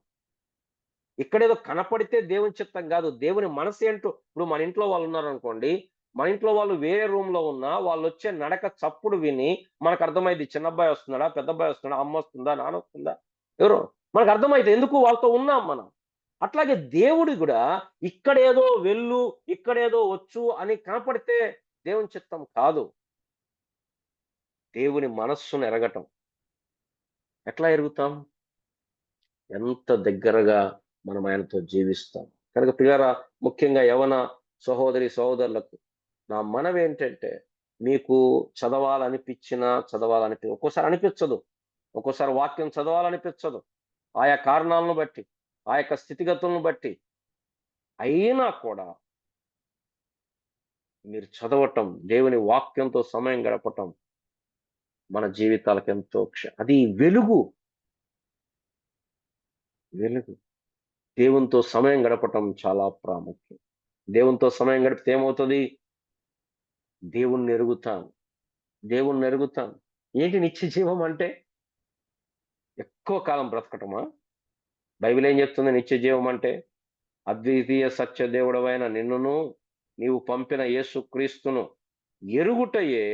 ఇక్కడేదో కనపడితే దేవుని చిత్తం కాదు, దేవుని మనసు ఏంటో. ఇప్పుడు మన ఇంట్లో వాళ్ళు ఉన్నారనుకోండి, మన ఇంట్లో వాళ్ళు వేరే రూమ్ లో ఉన్నా వాళ్ళు వచ్చే నడక చప్పుడు విని మనకు అర్థమైంది, చిన్నబ్బాయి వస్తున్నాడా, పెద్దబ్బాయి వస్తున్నాడా, అమ్మ వస్తుందా, నాన్న వస్తుందా, ఎవరు మనకు అర్థమైతే. ఎందుకు? వాళ్ళతో ఉన్నాం మనం. అట్లాగే దేవుడి కూడా ఇక్కడేదో వెళ్ళు, ఇక్కడేదో వచ్చు అని కనపడితే దేవుని చిత్తం కాదు. దేవుని మనస్సును ఎరగటం. ఎట్లా ఎరుగుతాం? ఎంత దగ్గరగా మనం ఆయనతో జీవిస్తాం. కనుక పిల్లరా, ముఖ్యంగా యవన సహోదరి సహోదరులకు నా మనవి ఏంటంటే, మీకు ఒక్కోసారి అనిపించదు, ఒక్కోసారి వాక్యం చదవాలనిపించదు, ఆయా కారణాలను బట్టి, ఆ యొక్క స్థితిగతులను బట్టి. అయినా కూడా మీరు చదవటం, దేవుని వాక్యంతో సమయం గడపటం మన జీవితాలకు ఎంతో అది వెలుగు. దేవునితో సమయం గడపటం చాలా ప్రాముఖ్యం. దేవునితో సమయం గడిపితే ఏమవుతుంది? దేవుణ్ణి ఎరుగుతాను. ఏంటి నిత్య జీవం అంటే? ఎక్కువ కాలం బ్రతకటమా? బైబిల్ ఏం చెప్తుంది? నిత్య జీవం అంటే అద్వితీయ సత్య దేవుడవైన నిన్నును నీవు పంపిన యేసు క్రీస్తును ఎరుగుటయే.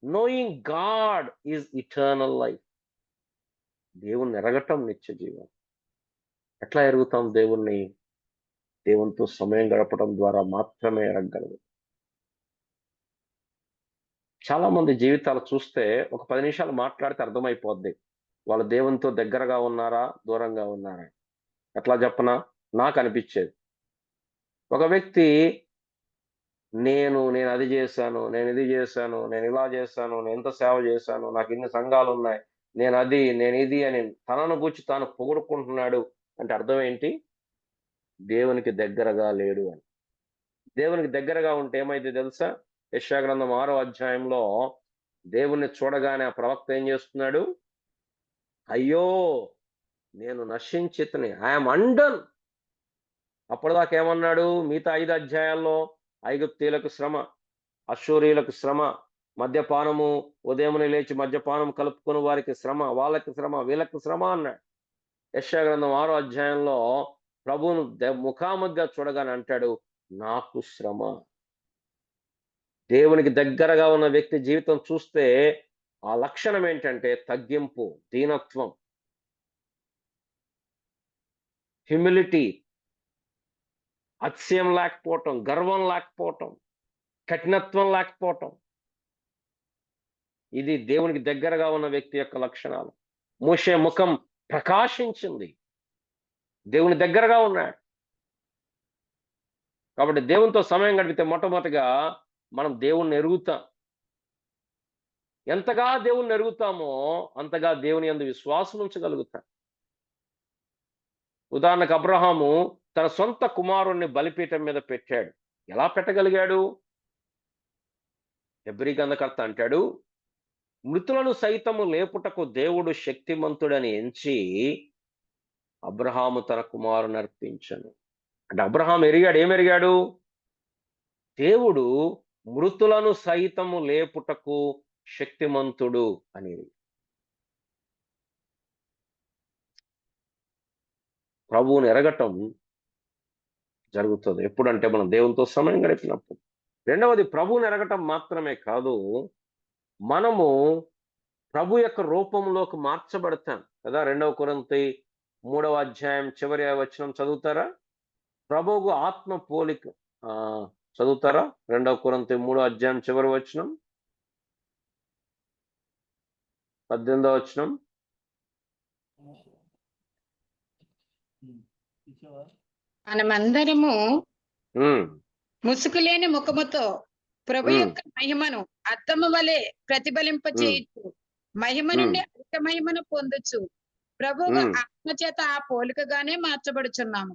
Knowing God is eternal life. దేవుణ్ణి ఎరగటం నిత్య జీవం. ఎట్లా ఎరుగుతాం దేవుణ్ణి? దేవునితో సమయం గడపడం ద్వారా మాత్రమే ఎరగగలదు. చాలా మంది జీవితాలు చూస్తే ఒక 10 నిమిషాలు మాట్లాడితే అర్థమైపోద్ది వాళ్ళు దేవునితో దగ్గరగా ఉన్నారా, దూరంగా ఉన్నారా. ఎట్లా చెప్పనా? నాకు అనిపించేది, ఒక వ్యక్తి నేను అది చేశాను, నేను ఇది చేశాను, నేను ఇలా చేశాను, నేను ఎంత సేవ చేశాను, నాకు ఇన్ని సంఘాలు ఉన్నాయి, నేను ఇది అని తనను గూర్చి తాను పొగుడుకుంటున్నాడు. అంటే అర్థం ఏంటి? దేవునికి దగ్గరగా లేడు అని. దేవునికి దగ్గరగా ఉంటే ఏమైంది తెలుసా? యెషయా గ్రంథం 6వ అధ్యాయంలో దేవుణ్ణి చూడగానే ఆ ప్రవక్త ఏం చేస్తున్నాడు? అయ్యో నేను నశించితిని, ఐఎమ్ అండన్. అప్పటిదాకా ఏమన్నాడు? మిగతా 5 అధ్యాయాల్లో ఐగుప్తీయులకు శ్రమ, అశ్షూరీయులకు శ్రమ, మద్యపానము, ఉదయమున లేచి మద్యపానం కలుపుకుని వారికి శ్రమ, వాళ్ళకి శ్రమ, వీళ్ళకి శ్రమ అన్నాడు. యెషయా గ్రంథం 6వ అధ్యాయంలో ప్రభువును ముఖాముఖిగా చూడగానే అంటాడు, నాకు శ్రమ. దేవునికి దగ్గరగా ఉన్న వ్యక్తి జీవితం చూస్తే ఆ లక్షణం ఏంటంటే తగ్గింపు, దీనత్వం, హ్యూమిలిటీ, అతిశయం లేకపోవటం, గర్వం లేకపోవటం, కఠినత్వం లేకపోవటం. ఇది దేవునికి దగ్గరగా ఉన్న వ్యక్తి యొక్క లక్షణాలు. మోషే ముఖం ప్రకాశించింది, దేవుని దగ్గరగా ఉన్నాడు. కాబట్టి దేవునితో సమయం గడిపితే మొట్టమొదటిగా మనం దేవుణ్ణి ఎరుగుతాం. ఎంతగా దేవుణ్ణి ఎరుగుతామో అంతగా దేవుని యందు విశ్వాసం ఉంచగలుగుతాం. ఉదాహరణకు అబ్రహాము తన సొంత కుమారుణ్ణి బలిపీఠం మీద పెట్టాడు. ఎలా పెట్టగలిగాడు? హెబ్రీ గ్రంథకర్త అంటాడు, మృతులను సైతము లేపుటకు దేవుడు శక్తిమంతుడని ఎంచి అబ్రహాము తన కుమారుని అర్పించను. అంటే అబ్రహాం ఎరిగాడు, ఏమెరిగాడు? దేవుడు మృతులను సైతము లేపుటకు శక్తిమంతుడు అని. ప్రభువుని ఎరగటం జరుగుతుంది ఎప్పుడంటే మనం దేవునితో సమయం గడిపినప్పుడు. రెండవది, ప్రభువుని ఎరగటం మాత్రమే కాదు, మనము ప్రభు యొక్క రూపంలోకి మార్చబడతాం కదా. 2 కొరింథీ 3వ అధ్యాయం చివరి వచనం చదువుతారా? ప్రభువుకు ఆత్మ పోలిక చదువుతారా? 2 కొరింథీ 3వ అధ్యాయం చివరి వచనం, 18వ వచనం. మనమందరము ముసుగులేని ముఖముతో ప్రభు యొక్క మహిమను అద్దము వలె ప్రతిఫలింపచేయచ్చు, మహిమ నుండి అధిక మహిమను పొందొచ్చు. ప్రభువు ఆత్మ చేత ఆ పోలికగానే మార్చబడుచున్నాము.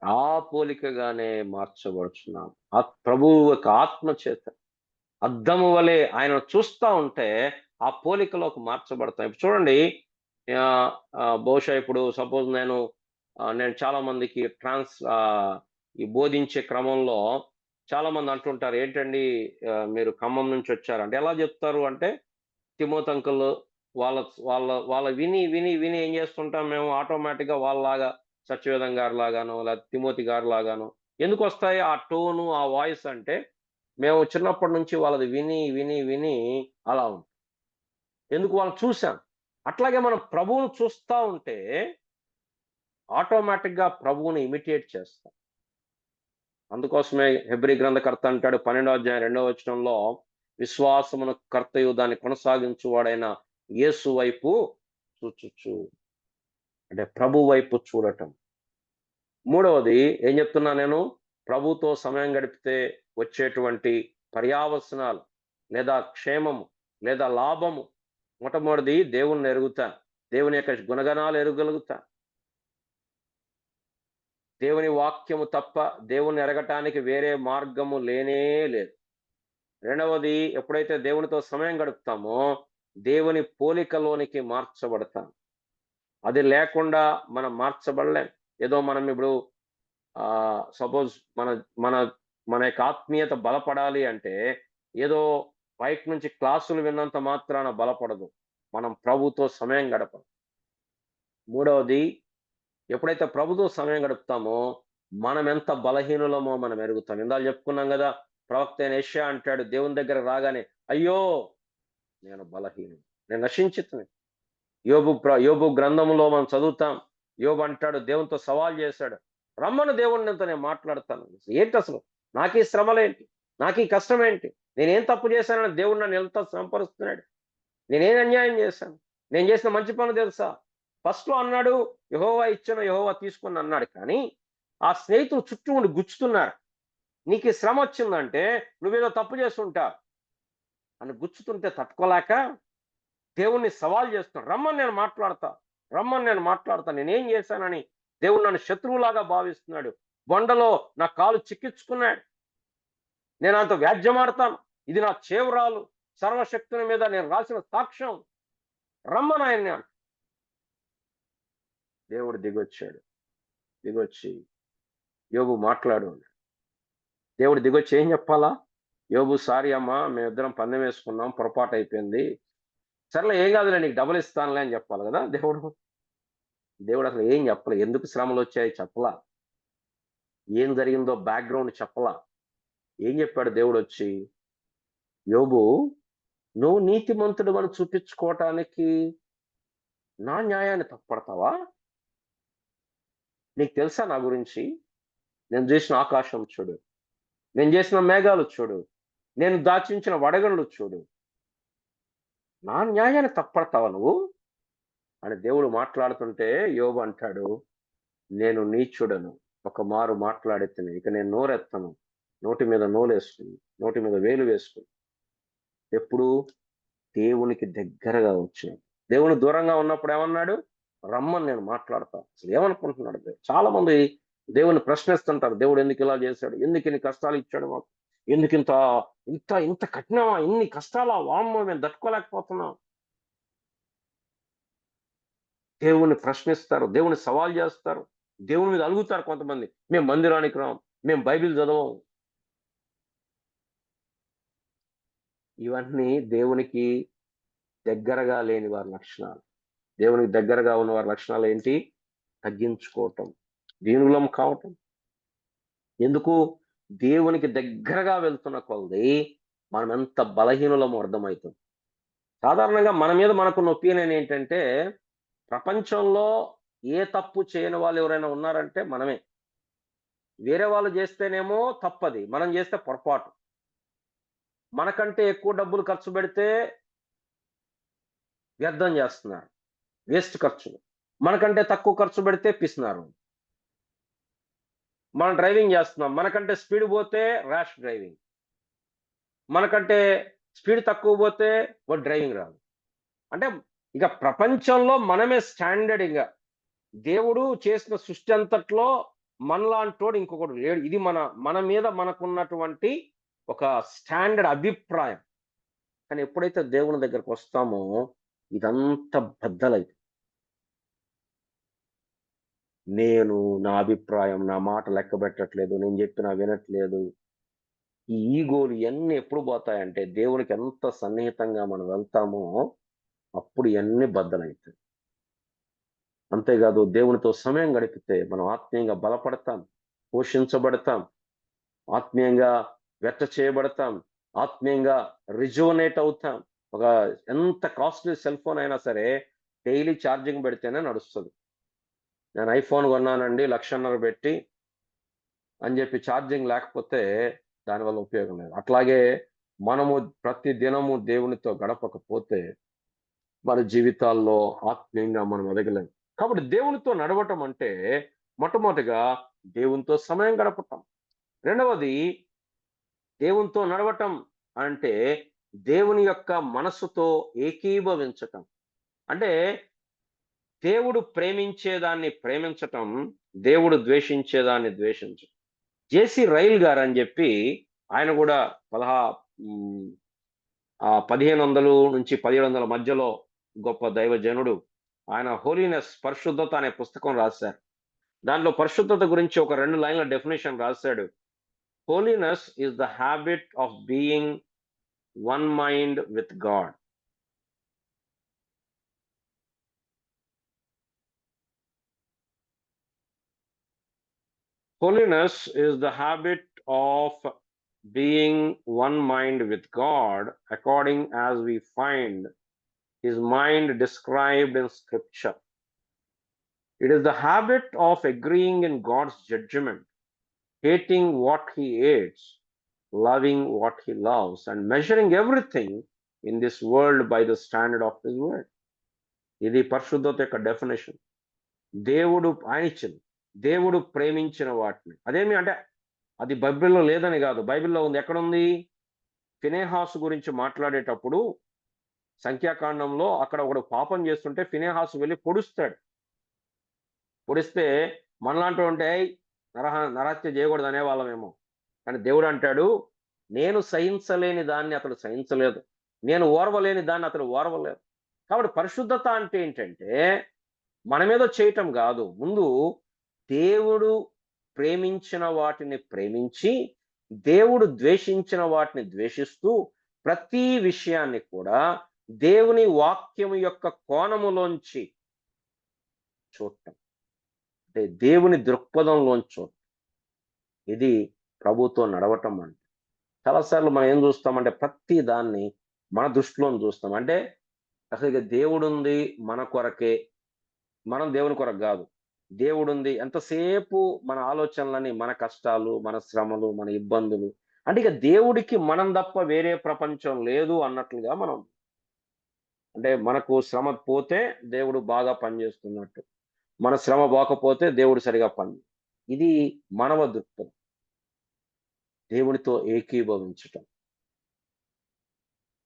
ఆ పోలికగానే మార్చబడుచున్నాము. ప్రభువు యొక్క ఆత్మ చేత అద్దము వలె ఆయన చూస్తా ఉంటే ఆ పోలికలోకి మార్చబడతాం. ఇప్పుడు చూడండి, బహుశా ఇప్పుడు సపోజ్ నేను చాలా మందికి ఈ బోధించే క్రమంలో చాలా మంది అంటుంటారు, ఏంటండి మీరు ఖమ్మం నుంచి వచ్చారంటే. ఎలా చెప్తారు అంటే, తిమోతి అంకుల్ వాళ్ళ వాళ్ళ వాళ్ళ విని విని విని ఏం చేస్తుంటాం మేము, ఆటోమేటిక్గా వాళ్ళలాగా సత్యవేదం గారు లాగానో లేదా తిమోతి గారు లాగానో ఎందుకు వస్తాయి ఆ టోను, ఆ వాయిస్ అంటే, మేము చిన్నప్పటి నుంచి వాళ్ళది విని విని విని అలా ఉంది. ఎందుకు? వాళ్ళు చూశాం. అట్లాగే మనం ప్రభువును చూస్తూ ఉంటే ఆటోమేటిక్గా ప్రభువుని ఇమిటేట్ చేస్తాం. అందుకోసమే హెబ్రీ గ్రంథకర్త అంటాడు 12వ అధ్యాయం 2వ వచనంలో, విశ్వాసమును కర్తయు దాన్ని కొనసాగించువాడైన యేసు వైపు చూచుచు. అంటే ప్రభు వైపు చూడటం. మూడవది ఏం చెప్తున్నా నేను, ప్రభుతో సమయం గడిపితే వచ్చేటువంటి పర్యావసనాలు లేదా క్షేమము లేదా లాభము. మొట్టమొదటిది దేవుణ్ణి ఎరుగుతా, దేవుని యొక్క గుణగణాలు ఎరగలుగుతా. దేవుని వాక్యము తప్ప దేవుని ఎరగటానికి వేరే మార్గము లేనే లేదు. రెండవది, ఎప్పుడైతే దేవునితో సమయం గడుపుతామో దేవుని పోలికలోనికి మార్చబడతాం. అది లేకుండా మనం మార్చబడలేం. ఏదో మనం ఇప్పుడు సపోజ్ మన మన మన యొక్క ఆత్మీయత బలపడాలి అంటే ఏదో బయట నుంచి క్లాసులు విన్నంత మాత్రాన బలపడదు, మనం ప్రభుతో సమయం గడపాలి. మూడవది, ఎప్పుడైతే ప్రభుతో సమయం గడుపుతామో మనం ఎంత బలహీనులమో మనం ఎరుగుతాం. ఇందాక చెప్పుకున్నాం కదా, ప్రవక్త అయిన యెషయా అంటాడు, దేవుని దగ్గర రాగానే అయ్యో నేను బలహీనుడు, నేను నశించుతున్నా. యోబు గ్రంథంలో మనం చదువుతాం, యోబు అంటాడు, దేవునితో సవాల్ చేశాడు, రమ్మను దేవునితో నేను మాట్లాడతాను. ఏంటి అసలు నాకు ఈ శ్రమలేంటి, నాకు ఈ కష్టం ఏంటి, నేనేం తప్పు చేశానని దేవుడు నన్ను ఎంత శ్రమపరుస్తున్నాడు, నేనేం అన్యాయం చేశాను, నేను చేసిన మంచి పనులు తెలుసా? ఫస్ట్లో అన్నాడు యెహోవా ఇచ్చాను యెహోవా తీసుకుని అన్నాడు, కానీ ఆ స్నేహితులు చుట్టూ ఉండి గుచ్చుతున్నారు. నీకు ఈ శ్రమ వచ్చిందంటే నువ్వేదో తప్పు చేస్తుంటావు అని గుచ్చుతుంటే తట్టుకోలేక దేవుణ్ణి సవాల్ చేస్తున్నాడు, రమ్మని నేను మాట్లాడతా, రమ్మని నేను మాట్లాడతా, నేనేం చేశానని దేవుడు నన్ను శత్రువులాగా భావిస్తున్నాడు. బొండలో నా కాలు చిక్కించుకున్నాడు, నేను అంత వ్యాజ్యమాడతాను, ఇది నా చేవరాలు, సర్వశక్తుని మీద నేను రాసిన సాక్ష్యం, రమ్మని ఆయన్ని. దేవుడు దిగొచ్చాడు, దిగొచ్చి యోబు మాట్లాడు. దేవుడు దిగొచ్చి ఏం చెప్పాలా? యోబు, సారీ అమ్మా, మేమిద్దరం పందెం వేసుకున్నాం, పొరపాటు అయిపోయింది, సర్లే ఏం కాదులే నీకు డబుల్ ఇస్తానులే అని చెప్పాలి కదా దేవుడు. దేవుడు అసలు ఏం చెప్పలే, ఎందుకు శ్రమలు వచ్చాయి చెప్పలా, ఏం జరిగిందో బ్యాక్గ్రౌండ్ చెప్పలా. ఏం చెప్పాడు దేవుడు వచ్చి, యోబు నువ్వు నీతిమంతుడు అని చూపించుకోవటానికి నా న్యాయాన్ని తప్పడతావా? నీకు తెలుసా నా గురించి? నేను చేసిన ఆకాశం చూడు, నేను చేసిన మేఘాలు చూడు, నేను దాచించిన వడగళ్ళు చూడు, నా న్యాయాన్ని తప్పడతావా నువ్వు అని దేవుడు మాట్లాడుతుంటే యోబు అంటాడు, నేను నీచుడను, ఒక మారు మాట్లాడితే ఇక నేను నోరెత్తను, నోటి మీద నోలేసుకుని, నోటి మీద వేలు వేసుకుని. ఎప్పుడు? దేవునికి దగ్గరగా వచ్చిన. దేవుని దూరంగా ఉన్నప్పుడు ఏమన్నాడు? రమ్మని నేను మాట్లాడతా. అసలు ఏమనుకుంటున్నాడు దేవుడు? చాలా మంది దేవుని ప్రశ్నిస్తుంటారు. దేవుడు ఎందుకు ఇలా చేశాడు? ఎందుకు ఇన్ని కష్టాలు ఇచ్చాడు మాకు? ఎందుకు ఇంత ఇంత ఇంత కఠినమా? ఇన్ని కష్టాలా? వామ్మో, మేము తట్టుకోలేకపోతున్నాం. దేవుణ్ణి ప్రశ్నిస్తారు, దేవుని సవాల్ చేస్తారు, దేవుని మీద అలుగుతారు కొంతమంది. మేము మందిరానికి రాం, మేము బైబిల్ చదవం. ఇవన్నీ దేవునికి దగ్గరగా లేని వారి లక్షణాలు. దేవునికి దగ్గరగా ఉన్న వారి లక్షణాలు ఏంటి? తగ్గించుకోవటం, దీనులం కావటం. ఎందుకు? దేవునికి దగ్గరగా వెళ్తున్న కొలది మనం ఎంత బలహీనులమో అర్థమవుతుంది. సాధారణంగా మన మీద మనకున్న ఒపీనియన్ ఏంటంటే, ప్రపంచంలో ఏ తప్పు చేయని వాళ్ళు ఎవరైనా ఉన్నారంటే మనమే. వేరే వాళ్ళు చేస్తేనేమో తప్పది, మనం చేస్తే పొరపాటు. మనకంటే ఎక్కువ డబ్బులు ఖర్చు పెడితే వ్యర్థం చేస్తున్నారు, వేస్ట్ ఖర్చులు. మనకంటే తక్కువ ఖర్చు పెడితే పిస్తున్నారు. మనం డ్రైవింగ్ చేస్తున్నాం, మనకంటే స్పీడ్ పోతే ర్యాష్ డ్రైవింగ్, మనకంటే స్పీడ్ తక్కువ పోతే వాడు డ్రైవింగ్ రాదు. అంటే ఇక ప్రపంచంలో మనమే స్టాండర్డ్. ఇక దేవుడు చేసిన సృష్టి అంతట్లో మనలాంటోడు ఇంకొకడు లేడు. ఇది మన మీద మనకున్నటువంటి ఒక స్టాండర్డ్ అభిప్రాయం. కానీ ఎప్పుడైతే దేవుని దగ్గరకు వస్తామో ఇదంతా బద్దలైతుంది. నేను, నా అభిప్రాయం, నా మాట లెక్క పెట్టట్లేదు, నేను చెప్పినా వినట్లేదు. ఈ ఈగోలు ఇవన్నీ ఎప్పుడు పోతాయంటే దేవునికి ఎంత సన్నిహితంగా మనం వెళ్తామో అప్పుడు ఇవన్నీ బద్దలవుతాయి. అంతేకాదు, దేవునితో సమయం గడిపితే మనం ఆత్మీయంగా బలపడతాం, పోషించబడతాం, ఆత్మీయంగా వెచ్చ చేయబడతాం, ఆత్మీయంగా రిజువనేట్ అవుతాం. ఒక ఎంత కాస్ట్లీ సెల్ ఫోన్ అయినా సరే డైలీ ఛార్జింగ్ పెడితేనే నడుస్తుంది. నేను ఐఫోన్ కొన్నానండి 1,50,000 పెట్టి అని చెప్పి ఛార్జింగ్ లేకపోతే దానివల్ల ఉపయోగం లేదు. అట్లాగే మనము ప్రతి దినము దేవునితో గడపకపోతే మన జీవితాల్లో ఆత్మీయంగా మనం ఎదగలేం. కాబట్టి దేవునితో నడవటం అంటే మొట్టమొదటిగా దేవునితో సమయం గడపటం. రెండవది, దేవునితో నడవటం అంటే దేవుని యొక్క మనస్సుతో ఏకీభవించటం. అంటే దేవుడు ప్రేమించేదాన్ని ప్రేమించటం, దేవుడు ద్వేషించేదాన్ని ద్వేషించటం. జేసీ రైల్ గారు అని చెప్పి ఆయన కూడా 1500 నుంచి 1700 మధ్యలో గొప్ప దైవజనుడు. ఆయన హోలీనెస్, పరిశుద్ధత అనే పుస్తకం రాశారు. దాంట్లో పరిశుద్ధత గురించి ఒక 2 లైన్ల డెఫినేషన్ రాశాడు. Holiness is the habit of being one mind with God. Holiness is the habit of being one mind with God, according as we find his mind described in scripture. It is the habit of agreeing in God's judgment, hating what he hates, loving what he loves, and measuring everything in this world by the standard of his word. ఇది పరిశుద్ధత యొక్క definition. దేవుడు ఆయన ఇచ్చింది. దేవుడు ప్రేమించిన వాటిని, అదేమి అంటే అది బైబిల్లో లేదని కాదు, బైబిల్లో ఉంది. ఎక్కడుంది? ఫినెహాసు గురించి మాట్లాడేటప్పుడు సంఖ్యాకాండంలో అక్కడ ఒకడు పాపం చేస్తుంటే ఫినెహాసు వెళ్ళి పొడుస్తాడు. పొడిస్తే మనలాంటి ఉంటే నరహత్య చేయకూడదు అనేవాళ్ళమేమో. కానీ దేవుడు అంటాడు, నేను సహించలేని దాన్ని అతడు సహించలేదు, నేను ఓర్వలేని దాన్ని అతడు ఓర్వలేదు. కాబట్టి పరిశుద్ధత అంటే ఏంటంటే మన మీద చేయటం కాదు, ముందు దేవుడు ప్రేమించిన వాటిని ప్రేమించి, దేవుడు ద్వేషించిన వాటిని ద్వేషిస్తూ, ప్రతి విషయాన్ని కూడా దేవుని వాక్యము యొక్క కోణములోంచి చూడటం, అంటే దేవుని దృక్పథంలోంచి చూడటం. ఇది ప్రభుతో నడవటం అంటే. చాలాసార్లు మనం ఏం చూస్తామంటే ప్రతి దాన్ని మన దృష్టిలో చూస్తాం. అంటే అసలు ఇక దేవుడు ఉంది మన కొరకే, మనం దేవుని కొరకు కాదు. దేవుడుంది ఎంతసేపు మన ఆలోచనలని, మన కష్టాలు, మన శ్రమలు, మన ఇబ్బందులు, అంటే ఇక దేవుడికి మనం తప్ప వేరే ప్రపంచం లేదు అన్నట్లుగా మనం, అంటే మనకు శ్రమ పోతే దేవుడు బాగా పనిచేస్తున్నట్టు, మన శ్రమ పోకపోతే దేవుడు సరిగా ఇది మానవ దృక్పథం. దేవునితో ఏకీభవించటం.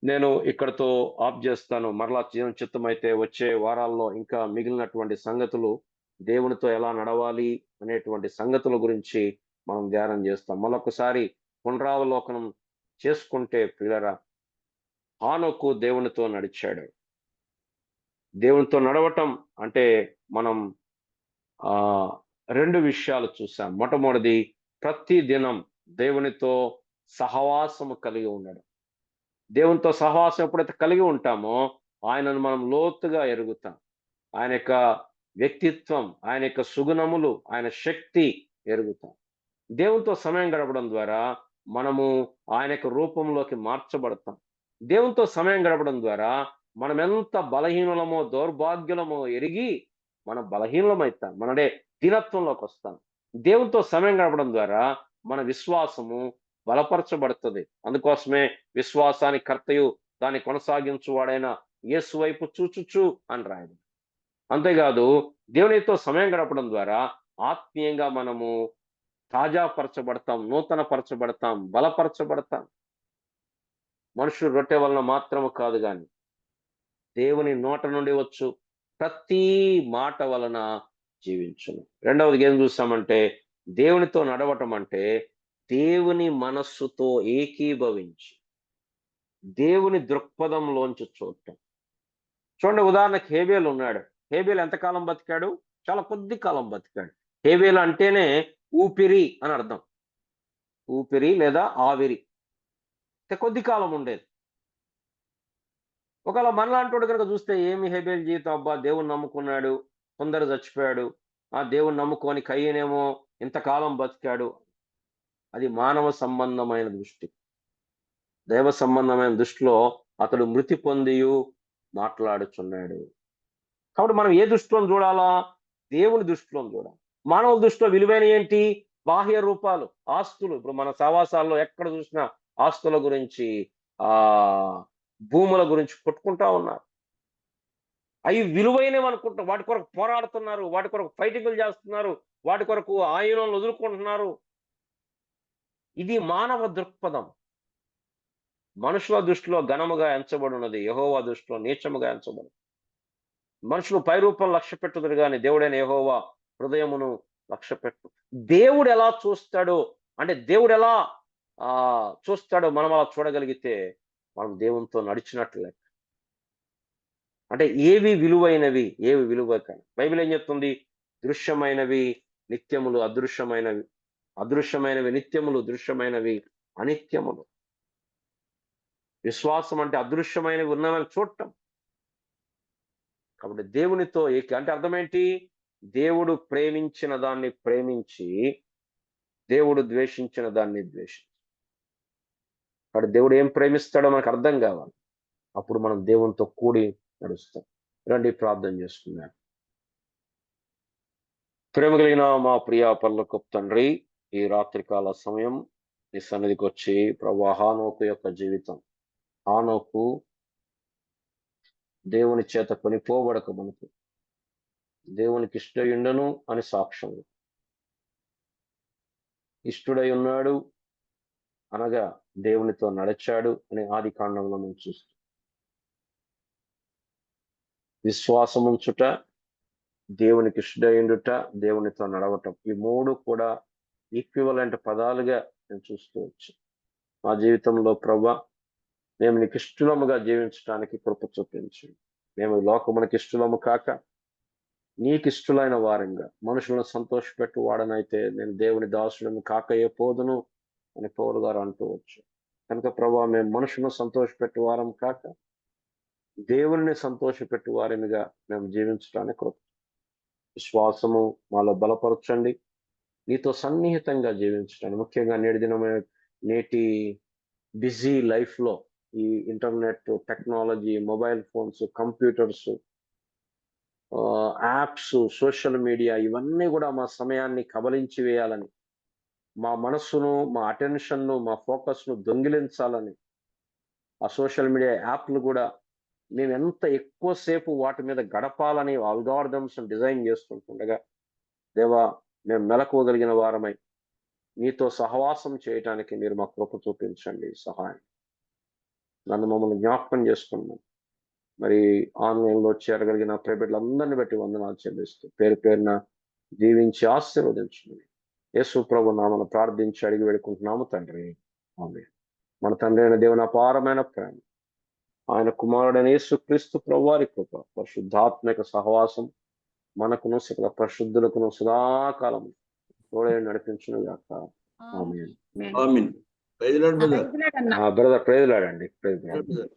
నేను ఇక్కడితో ఆఫ్ చేస్తాను. మరలా దేవుని చిత్తమైతే వచ్చే వారాల్లో ఇంకా మిగిలినటువంటి సంగతులు, దేవునితో ఎలా నడవాలి అనేటువంటి సంగతుల గురించి మనం ధ్యానం చేస్తాం. మరొకసారి పునరావలోకనం చేసుకుంటే ప్రియులారా, హానోకు దేవునితో నడిచాడు. దేవునితో నడవటం అంటే మనం 2 విషయాలు చూసాం. మొట్టమొదటిది, ప్రతి దినం దేవునితో సహవాసము కలిగి ఉండడం. దేవునితో సహవాసం ఎప్పుడైతే కలిగి ఉంటామో ఆయనను మనం లోతుగా ఎరుగుతాం. ఆయన యొక్క వ్యక్తిత్వం, ఆయన యొక్క సుగుణములు, ఆయన శక్తి ఎరుగుతాం. దేవునితో సమయం గడపడం ద్వారా మనము ఆయన యొక్క రూపంలోకి మార్చబడతాం. దేవునితో సమయం గడపడం ద్వారా మనం ఎంత బలహీనులమో, దౌర్భాగ్యులమో ఎరిగి మనం బలహీనులమైతాం. మనడే దీనత్వంలోకి వస్తాం. దేవునితో సమయం గడపడం ద్వారా మన విశ్వాసము బలపరచబడుతుంది. అందుకోసమే విశ్వాసానికి కర్తయు దాన్ని కొనసాగించువాడైన యేసు వైపు చూచుచు అని రాయడం. అంతేకాదు దేవునితో సమయం గడపడం ద్వారా ఆత్మీయంగా మనము తాజాపరచబడతాం, నూతన పరచబడతాం, బలపరచబడతాం. మనుషులు రొట్టె వలన మాత్రము కాదు గాని దేవుని నోట నుండి వచ్చు ప్రతి మాట వలన జీవించును. రెండవది ఏం చూస్తామంటే, దేవునితో నడవటం అంటే దేవుని మనస్సుతో ఏకీభవించి దేవుని దృక్పథంలోంచి చూడటం. చూడండి, ఉదాహరణకి హేబేలు ఉన్నాడు. హేబేలు ఎంతకాలం బతికాడు? చాలా కొద్ది కాలం బతికాడు. హేబేలు అంటేనే ఊపిరి అని అర్థం. ఊపిరి లేదా ఆవిరి. కొద్ది కాలం ఉండేది. ఒకవేళ మనలాంటోడు కనుక చూస్తే, ఏమి హేబేలు జీవితం, అబ్బా దేవుని నమ్ముకున్నాడు, కొందరు చచ్చిపోయాడు, ఆ దేవుని నమ్ముకొని కయ్యనేమో ఇంతకాలం బతికాడు. అది మానవ సంబంధమైన దృష్టి. దైవ సంబంధమైన దృష్టిలో అతడు మృతి పొందియు మాట్లాడుచున్నాడు. కాబట్టి మనం ఏ దృష్టిలో చూడాలా? దేవుని దృష్టిలో చూడాలి. మానవ దృష్టిలో విలువైన ఏంటి? బాహ్య రూపాలు, ఆస్తులు. ఇప్పుడు మన సహవాసాల్లో ఎక్కడ చూసినా ఆస్తుల గురించి, ఆ భూముల గురించి కొట్టుకుంటా ఉన్నారు. అవి విలువైనవి అనుకుంటారు. వాటి కొరకు పోరాడుతున్నారు, వాటి కొరకు ఫైటింగులు చేస్తున్నారు, వాటి కొరకు ఆయుధాలను వదులుకుంటున్నారు. ఇది మానవ దృక్పథం. మనుషుల దృష్టిలో ఘనముగా ఎంచబడినది, యెహోవా దృష్టిలో నీచముగా ఎంచబడి. మనుషులు పైరూపం లక్ష్య పెట్టుదురు గాని దేవుడైన యెహోవా హృదయమును లక్ష్య పెట్టు. దేవుడు ఎలా చూస్తాడో, అంటే దేవుడు ఎలా చూస్తాడో మనం అలా చూడగలిగితే మనం దేవునితో నడిచినట్లే. అంటే ఏవి విలువైనవి, ఏవి విలువ కాని. బైబిల్ ఏం చెప్తుంది? దృశ్యమైనవి నిత్యములు, అదృశ్యమైనవి నిత్యములు, దృశ్యమైనవి అనిత్యములు. విశ్వాసం అంటే అదృశ్యమైనవి ఉన్నవని చూడటం. కాబట్టి దేవునితో అంటే అర్థం ఏంటి? దేవుడు ప్రేమించిన దాన్ని ప్రేమించి, దేవుడు ద్వేషించిన దాన్ని ద్వేషించి. కాబట్టి దేవుడు ఏం ప్రేమిస్తాడో మనకు అర్థం కావాలి. అప్పుడు మనం దేవునితో కూడి నడుస్తాం. రండి ప్రార్థన చేసుకుందాం. ప్రేమ కలిగిన మా ప్రియ పరలోకపు తండ్రి, ఈ రాత్రికాల సమయం నీ సన్నిధికి వచ్చి ప్రభువా, హానోకు యొక్క జీవితం, హానోకు దేవుని చేత కొనిపోబడక మనకు దేవునికి ఇష్టయుండను అని సాక్ష్యం. ఇష్టడై ఉన్నాడు అనగా దేవునితో నడిచాడు అని ఆది కాండంలో మనం చూస్తాం. విశ్వాసముంచుట, దేవునికి ఇష్టయుండుట, దేవునితో నడవటం, ఈ మూడు కూడా ఈక్వివలెంట్ పదాలుగా నేను చూస్తూ వచ్చి మా జీవితంలో ప్రభువా, మేము నీకు ఇష్టలముగా జీవించడానికి కృప చూపించు. మేము లోకమునకి ఇష్టలము కాక నీకు ఇష్టలైన వారంగా, మనుషులను సంతోషపెట్టు వాడనైతే నేను దేవుని దాసులను కాకయే పోదును అని పౌలు గారు అంటూ వచ్చు. కనుక ప్రభువా, మేము మనుషులను సంతోషపెట్టు వారం కాక దేవుని సంతోషపెట్టు వారినిగా మేము జీవించడానికి కృప. విశ్వాసము మాలో బలపరచండి. నీతో సన్నిహితంగా జీవించడానికి, ముఖ్యంగా నేటి బిజీ లైఫ్ లో ఈ internet, technology, mobile phones, computers, apps, social media, ఇవన్నీ కూడా మా సమయాన్ని కబలించి వేయాలని, మా మనస్సును, మా అటెన్షన్ను, మా ఫోకస్ను దొంగిలించాలని ఆ సోషల్ మీడియా యాప్లు కూడా మేము ఎంత ఎక్కువసేపు వాటి మీద గడపాలని ఆల్గారిథమ్స్ డిజైన్ చేస్తుండగా, దేవా మేము మెలకువగలిగిన వారమై మీతో సహవాసం చేయటానికి మీరు మా కృప చూపించండి, సహాయం. నన్ను మమ్మల్ని జ్ఞాపకం చేసుకున్నాం. మరి ఆన్లైన్లో చేరగలిగిన ప్రైవేట్లందరినీ బట్టి వందనాలు చెల్లిస్తూ పేరు పేరున దీవించి ఆశీర్వదించండి. యేసు ప్రభు నామమున ప్రార్థించి అడిగి వేడుకుంటున్నాము తండ్రి, ఆమేన్. మన తండ్రి అయిన దేవుని అపారమైన ప్రేమ, ఆయన కుమారుడైన యేసు క్రీస్తు ప్రభువారి కృప, పరిశుద్ధాత్మక సహవాసం మనకును సకల పరిశుద్ధులకును సదాకాలం తోడే నడిపించును గాక. ఆమేన్. ఆమేన్. ఆమీన్. Praise lord brother. Praise lord అన్న. బ్రదర్ ప్రైజ్ లార్డ్ అండి, ప్రైజ్ లార్డ్. బ్రదర్